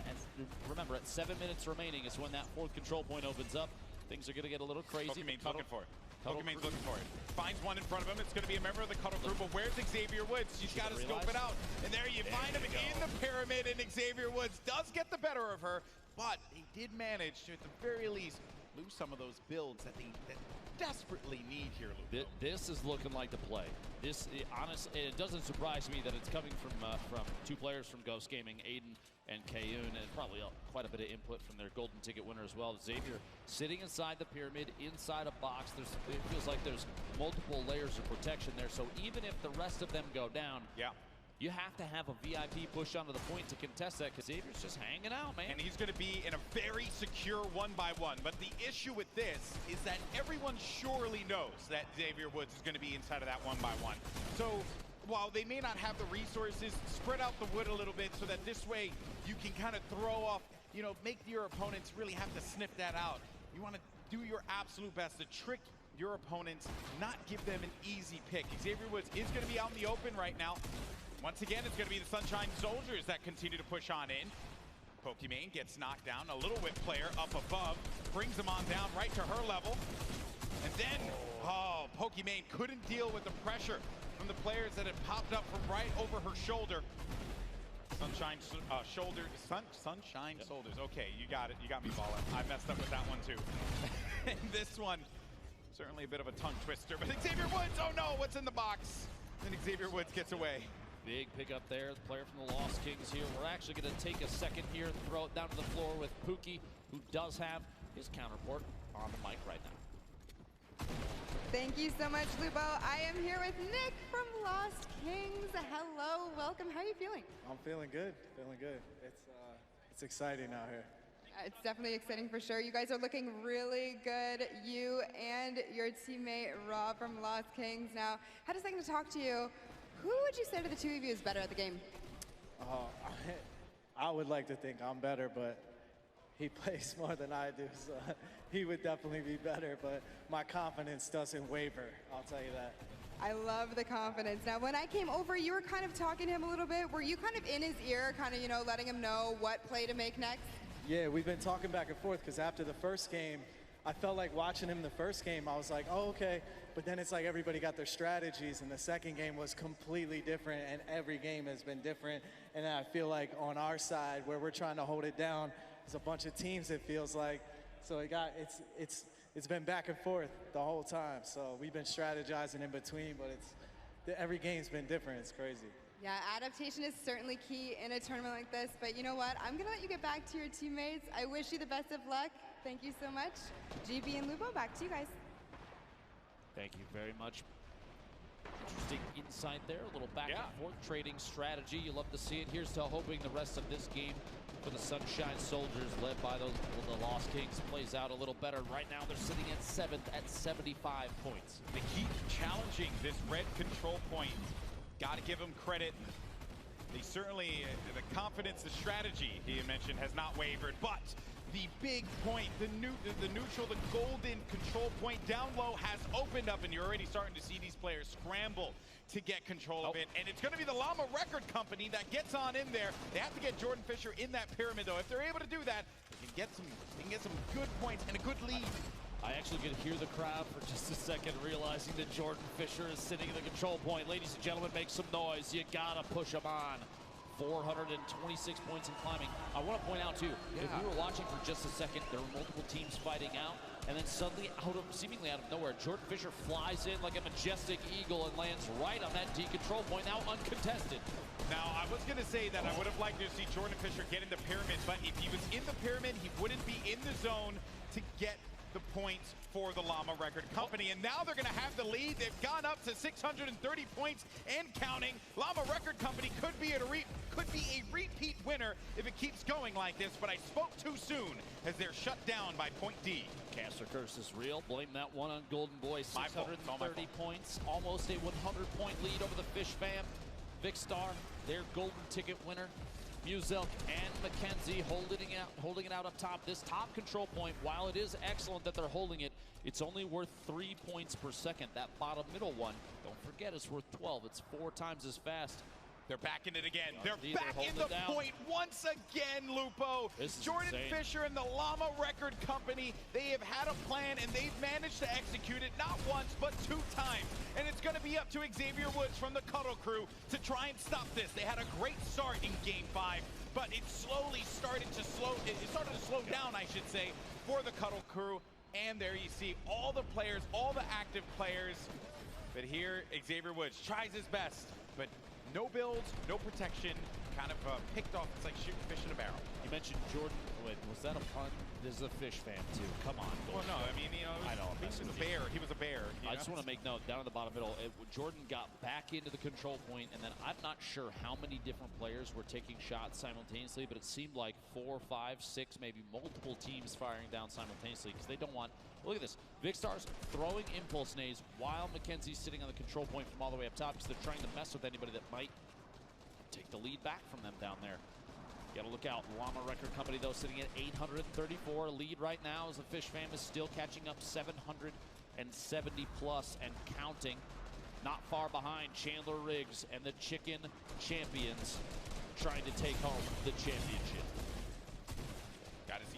remember, at 7 minutes remaining is when that 4th control point opens up. Things are going to get a little crazy. Pokemon's looking for it. Pokemon's looking for it. Finds one in front of him. It's going to be a member of the Cuddle Crew, but where's Xavier Woods? She's got to scope it out. And there you find him in the pyramid, and Xavier Woods does get the better of her, but he did manage to, at the very least, lose some of those builds that they desperately need here, Lupo. This is looking like the play. Honestly, it doesn't surprise me that it's coming from 2 players from Ghost Gaming, Aiden and Kayun, and probably quite a bit of input from their golden ticket winner as well. Xavier sitting inside the pyramid, inside a box. It feels like there's multiple layers of protection there. So even if the rest of them go down, you have to have a VIP push onto the point to contest that, because Xavier's just hanging out, man. And he's going to be in a very secure 1-by-1. But the issue with this is that everyone surely knows that Xavier Woods is going to be inside of that 1-by-1. So while they may not have the resources, spread out the wood a little bit so that this way you can kind of throw off, make your opponents really have to sniff that out. You want to do your absolute best to trick your opponents, not give them an easy pick. Xavier Woods is going to be out in the open right now. Once again, it's going to be the Sunshine Soldiers that continue to push on in. Pokimane gets knocked down. A little whip player up above brings him on down right to her level. And then, Pokimane couldn't deal with the pressure from the players that had popped up from right over her shoulder. Sunshine Soldiers. Okay, you got it. You got me, Balla. I messed up with that one too. And this one, certainly a bit of a tongue twister. But Xavier Woods, oh no, what's in the box? And Xavier Woods gets away. Big pickup there. The player from the Lost Kings here. We're actually going to take a second here and throw it down to the floor with Pookie, who does have his counterpart on the mic right now. Thank you so much, Lupo. I am here with Nick from Lost Kings. Hello, welcome. How are you feeling? I'm feeling good, It's exciting out here. It's definitely exciting for sure. You guys are looking really good. You and your teammate, Rob from Lost Kings. Now, had a second to talk to you. Who would you say to the 2 of you is better at the game? I would like to think I'm better, but he plays more than I do, so he would definitely be better, but my confidence doesn't waver, I'll tell you that. I love the confidence. Now, when I came over, you were kind of talking to him a little bit. Were you kind of in his ear, kind of, letting him know what play to make next? Yeah, we've been talking back and forth, because after the first game, I felt like watching him the first game, I was like, oh, okay. But then it's like everybody got their strategies, and the second game was completely different, and every game has been different. And I feel like on our side, where we're trying to hold it down, there's a bunch of teams, it feels like. So it's been back and forth the whole time. So we've been strategizing in between, but every game's been different. It's crazy. Yeah, adaptation is certainly key in a tournament like this, but you know what? I'm gonna let you get back to your teammates. I wish you the best of luck. Thank you so much. GB and Lupo, back to you guys. Thank you very much. Interesting insight there, a little back and forth trading strategy. You love to see it. Here's to hoping the rest of this game for the Sunshine Soldiers, led by the Lost Kings, plays out a little better. Right now they're sitting at 7th at 75 points. They keep challenging this red control point. Got to give them credit. They certainly, the confidence, the strategy he mentioned has not wavered, but the big point, the neutral, the golden control point down low has opened up, and you're already starting to see these players scramble to get control of it. And it's going to be the Llama Record Company that gets on in there. They have to get Jordan Fisher in that pyramid, though. If they're able to do that, they can get some good points and a good lead. I actually could hear the crowd for just a second, realizing that Jordan Fisher is sitting in the control point. Ladies and gentlemen, make some noise. You gotta push him on. 426 points in climbing. I want to point out too, if we were watching for just a second, there were multiple teams fighting out, and then suddenly, seemingly out of nowhere, Jordan Fisher flies in like a majestic eagle and lands right on that D control point, now uncontested. Now, I was going to say that I would have liked to see Jordan Fisher get in the pyramid, but if he was in the pyramid, he wouldn't be in the zone to get the points for the Llama Record Company. And now they're going to have the lead. They've gone up to 630 points and counting. Llama Record Company could be a repeat winner if it keeps going like this, but I spoke too soon as they're shut down by Point D. Caster curse is real. Blame that one on Golden Boy. 630 points, almost a 100-point lead over the Fish Fam. Vicstar, their golden ticket winner. Muzelk and Mackenzie holding it out up top. This top control point, while it is excellent that they're holding it, it's only worth 3 points per second. That bottom middle one, don't forget, it's worth 12. It's 4 times as fast. They're back in it again. They're back in the point once again, Lupo. Jordan Fisher and the Llama Record Company, they have had a plan and they've managed to execute it not once, but 2 times. And it's going to be up to Xavier Woods from the Cuddle Crew to try and stop this. They had a great start in Game 5, but it started to slow down, I should say, for the Cuddle Crew. And there you see all the players, all the active players. But here, Xavier Woods tries his best, but no builds, no protection, kind of picked off. It's like shooting fish in a barrel. You mentioned Jordan. Wait, was that a pun? This is a Fish Fam too. Come on. Well, no, I mean, you know, I know. He was a bear. He was a bear. I just want to make note, down in the bottom middle, Jordan got back into the control point, and then I'm not sure how many different players were taking shots simultaneously, but it seemed like 4, 5, 6, maybe multiple teams firing down simultaneously because they don't want. Look at this. Vicstar's throwing impulse nades while Mackenzie's sitting on the control point from all the way up top because they're trying to mess with anybody that might take the lead back from them down there. You gotta look out. Llama Record Company, though, sitting at 834. Lead right now as the Fish Fam is still catching up 770 plus and counting. Not far behind Chandler Riggs and the Chicken Champions trying to take home the championship. Gotta see.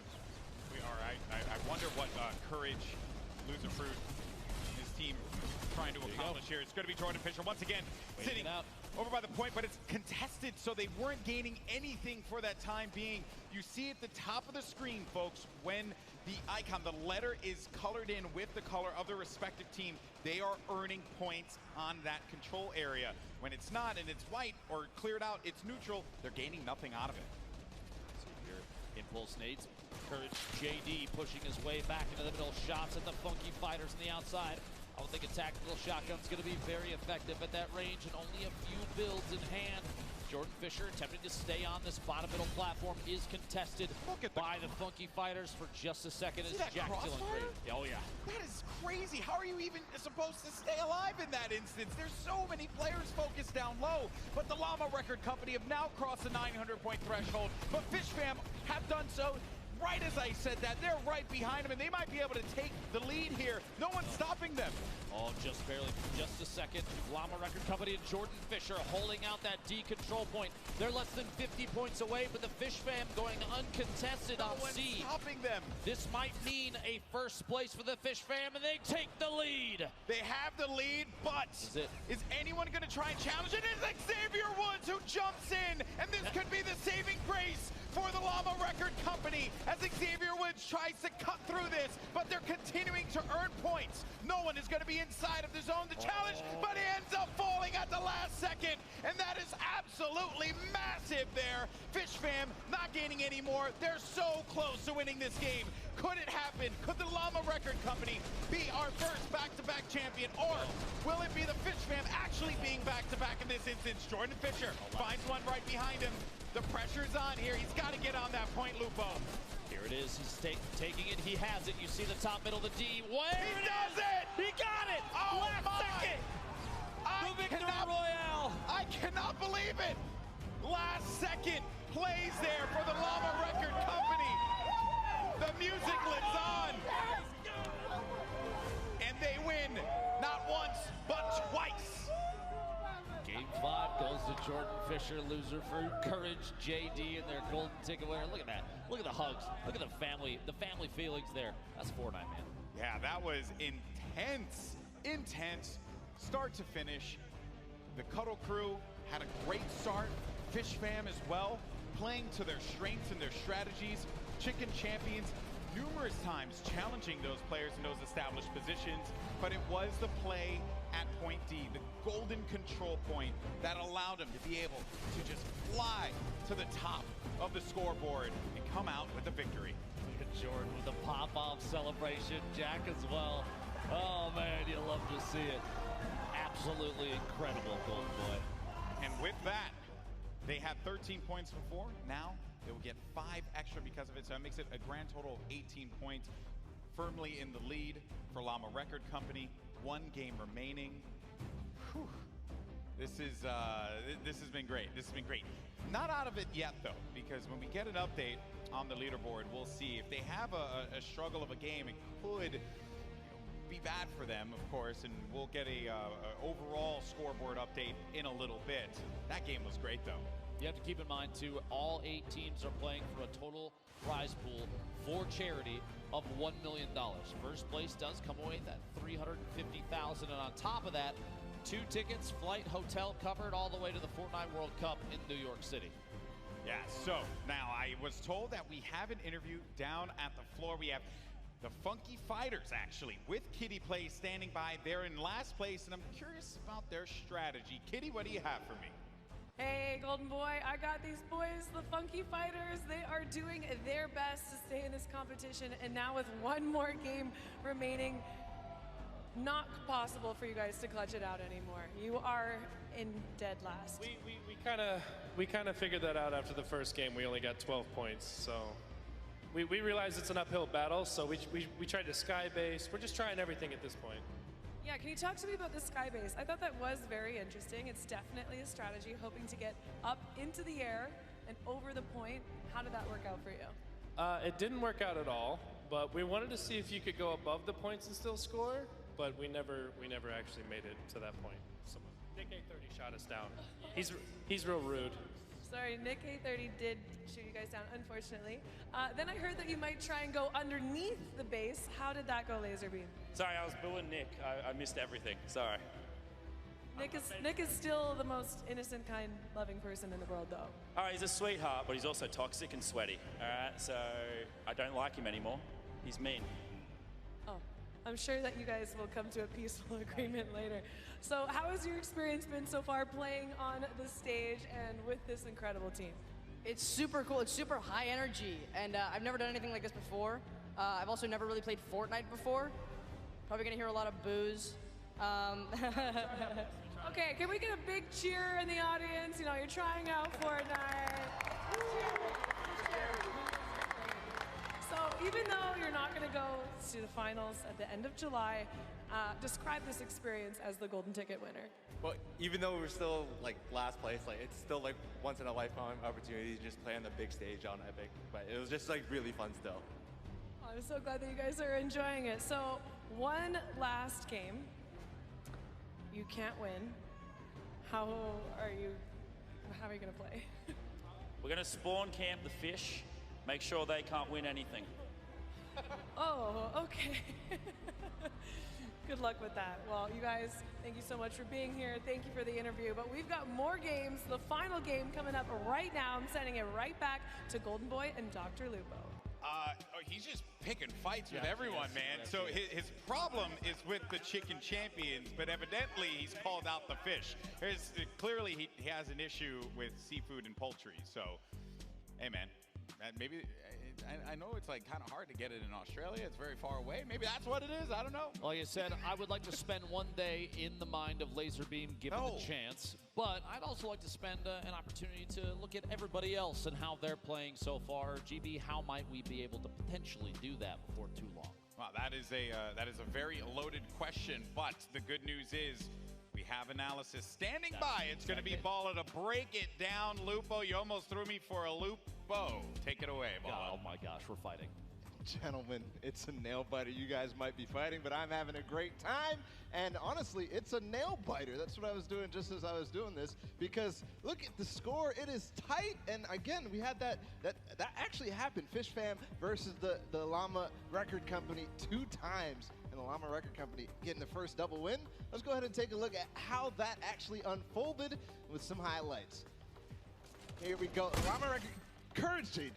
I wonder what Courage, Loser Fruit, his team trying to accomplish here. It's going to be Jordan Fisher once again sitting over by the point, but it's contested, so they weren't gaining anything for that time being. You see at the top of the screen, folks, when the icon, the letter is colored in with the color of the respective team, they are earning points on that control area. When it's not and it's white or cleared out, it's neutral, they're gaining nothing out of it. So here, impulse nades. Courage JD pushing his way back into the middle. Shots at the Funky Fighters on the outside. I don't think a tactical shotgun's going to be very effective at that range, and only a few builds in hand. Jordan Fisher attempting to stay on this bottom middle platform is contested by the Funky Fighters for just a second. See that crossfire? Oh yeah. That is crazy. How are you even supposed to stay alive in that instance? There's so many players focused down low, but the Llama Record Company have now crossed the 900-point threshold, but Fish Fam have done so. Right as I said that, they're right behind them, and they might be able to take the lead here. No one's stopping them. Oh, just barely. Just a second. Llama Record Company and Jordan Fisher holding out that D control point. They're less than 50 points away, but the Fish Fam going uncontested on C. Stopping them. This might mean a first place for the Fish Fam, and they take the lead. They have the lead, but is anyone going to try and challenge it? It is Xavier Woods who jumps in, and this could be the saving grace for the Llama Llama Record Company as Xavier Woods tries to cut through this, but they're continuing to earn points. No one is going to be inside of the zone to challenge, but he ends up falling at the last second, and that is absolutely massive there. Fish Fam not gaining any more. They're so close to winning this game. Could it happen? Could the Llama Record Company be our first back-to-back champion, or will it be the Fish Fam actually being back-to-back in this instance? Jordan Fisher finds one right behind him. The pressure's on here. He's got to get on that point, Lupo. Here it is. He's taking it. He has it. You see the top middle, the D. He does it! He got it! Oh Last my! second! The victory royale! I cannot believe it! Last second plays there for the Llama Record Company. The music lives on. And they win, not once, but twice. Game 5 goes to Jordan Fisher, loser for Courage, JD, and their golden ticket winner. Look at that. Look at the hugs. Look at the family feelings there. That's Fortnite, man. Yeah, that was intense. Intense, start to finish. The Cuddle crew had a great start. Fish Fam as well, playing to their strengths and their strategies. Chicken Champions numerous times challenging those players in those established positions, but it was the play at point D, the golden control point, that allowed them to be able to just fly to the top of the scoreboard and come out with a victory. Look at Jordan with the pop-off celebration, Jack as well. Oh man, you love to see it. Absolutely incredible, Golden Boy. And with that, they had 13 points before. Now they will get 5 extra because of it, so that makes it a grand total of 18 points. Firmly in the lead for Llama Record Company. 1 game remaining. Whew. This has been great. This has been great. Not out of it yet though, because when we get an update on the leaderboard, we'll see if they have a struggle of a game. It could be bad for them, of course, and we'll get a overall scoreboard update in a little bit. That game was great though. You have to keep in mind too, all 8 teams are playing for a total prize pool for charity of $1 million. First place does come away with that $350,000, and on top of that, 2 tickets, flight, hotel covered all the way to the Fortnite World Cup in New York City. Yeah, so now I was told that we have an interview down at the floor. We have the Funky Fighters actually with Kitty Play standing by. They're in last place, and I'm curious about their strategy. Kitty, what do you have for me? Hey, Golden Boy, I got these boys, the Funky Fighters. They are doing their best to stay in this competition, and now with 1 more game remaining, not possible for you guys to clutch it out anymore. You are in dead last. We kind of figured that out after the first game. We only got 12 points, so we realized it's an uphill battle, so we tried to sky base. We're just trying everything at this point. Yeah, can you talk to me about the sky base? I thought that was very interesting. It's definitely a strategy, hoping to get up into the air and over the point. How did that work out for you? It didn't work out at all, but we wanted to see if you could go above the points and still score, but we never actually made it to that point. So Nick A30 shot us down. He's real rude. Sorry, Nick A30 did shoot you guys down, unfortunately. Then I heard that you might try and go underneath the base. How did that go, Laserbeam? Sorry, I was booing Nick. I missed everything. Sorry. Nick is still the most innocent, kind, loving person in the world, though. All right, he's a sweetheart, but he's also toxic and sweaty. All right, so I don't like him anymore. He's mean. Oh, I'm sure that you guys will come to a peaceful agreement later. So how has your experience been so far playing on the stage and with this incredible team? It's super cool. It's super high energy, and I've never done anything like this before. I've also never really played Fortnite before. Probably gonna hear a lot of boos. Okay, can we get a big cheer in the audience? You know, you're trying out Fortnite. So even though you're not gonna go to the finals at the end of July, describe this experience as the golden ticket winner. Well, even though we're still like last place, like it's still like once in a lifetime opportunity to just play on the big stage on Epic. But it was just like really fun still. I'm so glad that you guys are enjoying it. So one last game. You can't win. How are you gonna play? We're gonna spawn camp the fish, make sure they can't win anything. Oh, okay. Good luck with that. Well, you guys, thank you so much for being here. Thank you for the interview. But we've got more games. The final game coming up right now. I'm sending it right back to Golden Boy and Dr. Lupo. He's just picking fights with everyone, man. So his problem is with the chicken champions, but evidently he's called out the fish. Clearly he has an issue with seafood and poultry. So, hey, man, maybe I know it's like kind of hard to get it in Australia. It's very far away. Maybe that's what it is. I don't know. Like I said, I would like to spend one day in the mind of Laserbeam given the chance, but I'd also like to spend an opportunity to look at everybody else and how they're playing so far. GB, how might we be able to potentially do that before too long? Well, that is a very loaded question, but the good news is we have analysis standing by. It's going to be Balla to break it down. Lupo, you almost threw me for a loop. Bo, take it away, Balla. Oh my gosh, we're fighting. Gentlemen, it's a nail biter. You guys might be fighting, but I'm having a great time. And honestly, it's a nail biter. That's what I was doing just as I was doing this, because look at the score. It is tight. And again, we had that actually happened. Fish Fam versus the Llama Record Company 2 times. And the Llama Record Company getting the first double win. Let's go ahead and take a look at how that actually unfolded with some highlights. Here we go. Llama Record Courage Shade.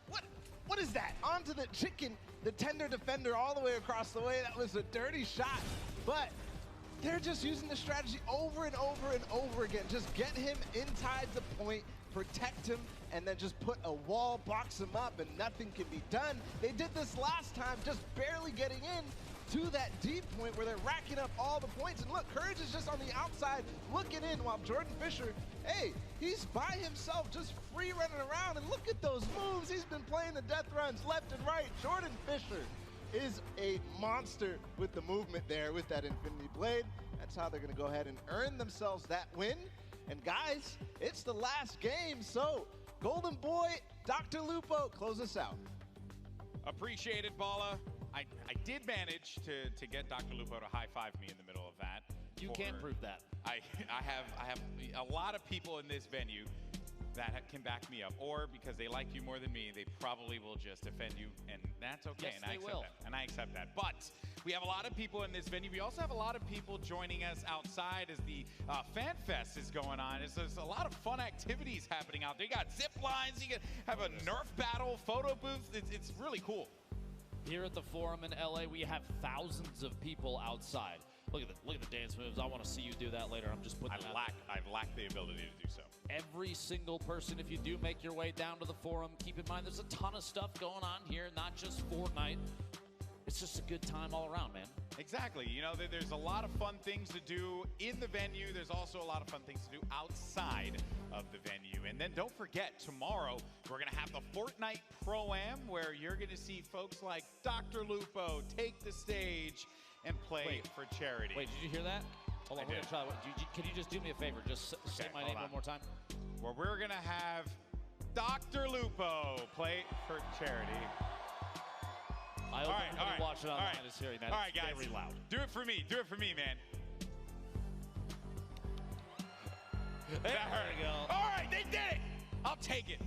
What is that? Onto the chicken, the tender defender all the way across the way. That was a dirty shot, but they're just using the strategy over and over and over again. Just get him inside the point, protect him, and then just put a wall, box him up, and nothing can be done. They did this last time, just barely getting in to that deep point where they're racking up all the points. And look, Courage is just on the outside looking in while Jordan Fisher, hey, he's by himself just free running around. And look at those moves. He's been playing the death runs left and right. Jordan Fisher is a monster with the movement there with that Infinity Blade. That's how they're going to go ahead and earn themselves that win. And guys, it's the last game. So Golden Boy, Dr. Lupo, close us out. Appreciate it, Balla. I did manage to get Dr. Lupo to high-five me in the middle of that. You can't prove that. I have a lot of people in this venue that can back me up, or because they like you more than me, they probably will just defend you, and that's okay. Yes, and I accept that. And I accept that. But we have a lot of people in this venue. We also have a lot of people joining us outside as the Fan Fest is going on. There's a lot of fun activities happening out there. You got zip lines. You can have a Nerf battle, photo booth. It's really cool. Here at the Forum in LA, we have thousands of people outside. Look at the dance moves. I want to see you do that later. I'm just putting it out there. I lack the ability to do so. Every single person, if you do make your way down to the Forum, keep in mind there's a ton of stuff going on here, not just Fortnite. It's just a good time all around, man. Exactly. You know, there's a lot of fun things to do in the venue. There's also a lot of fun things to do outside of the venue. And then don't forget, tomorrow we're going to have the Fortnite Pro-Am, where you're going to see folks like Dr. Lupo take the stage and play for charity. Wait, did you hear that? Hold on, we're going to try. Can you just do me a favor? Just say my name one more time. Well, we're going to have Dr. Lupo play for charity. I hope everybody watching online is hearing that. All right, guys. Very loud. Do it for me. Do it for me, man. There we go. All right, they did it. I'll take it.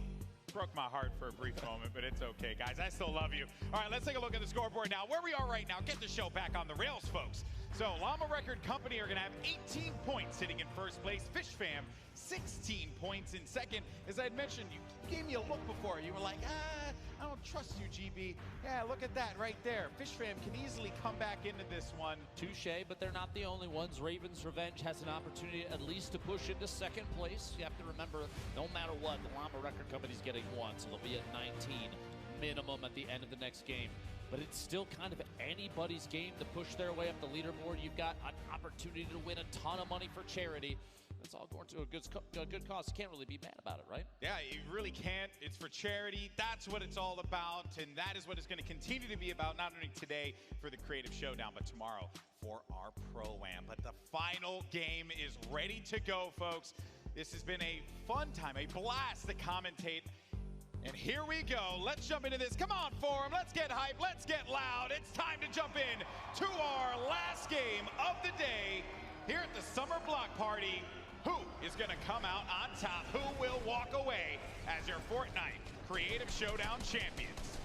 Broke my heart for a brief moment, but it's okay, guys. I still love you. All right, let's take a look at the scoreboard now. Where we are right now, get the show back on the rails, folks. So Llama Record Company are going to have 18 points sitting in first place. Fish Fam, 16 points in second. As I had mentioned, you gave me a look before. You were like, I don't trust you, GB. Yeah, look at that right there. Fish Fam can easily come back into this one. Touche, but they're not the only ones. Raven's Revenge has an opportunity at least to push into second place. You have to remember, no matter what, the Llama Record Company's getting one, so they'll be at 19 minimum at the end of the next game. But it's still kind of anybody's game to push their way up the leaderboard. You've got an opportunity to win a ton of money for charity. It's all going to a good cause. You can't really be mad about it, right? Yeah, you really can't. It's for charity. That's what it's all about, and that is what it's going to continue to be about, not only today for the Creative Showdown, but tomorrow for our Pro-Am. But the final game is ready to go, folks. This has been a fun time, a blast to commentate. And here we go. Let's jump into this. Come on, Forum. Let's get hype. Let's get loud. It's time to jump in to our last game of the day here at the Summer Block Party. Who is going to come out on top? Who will walk away as your Fortnite Creative Showdown champions?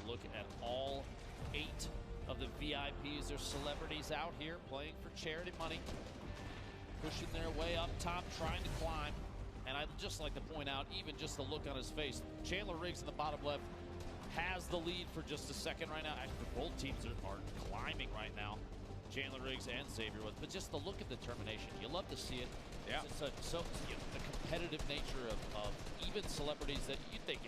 Look at all 8 of the VIPs. There's celebrities out here playing for charity money, pushing their way up top, trying to climb. And I'd just like to point out, even just the look on his face, Chandler Riggs in the bottom left has the lead for just a second right now. Actually, both teams are climbing right now, Chandler Riggs and Xavier with. But just the look of determination, you love to see it. Yeah. It's the competitive nature of even celebrities that you think,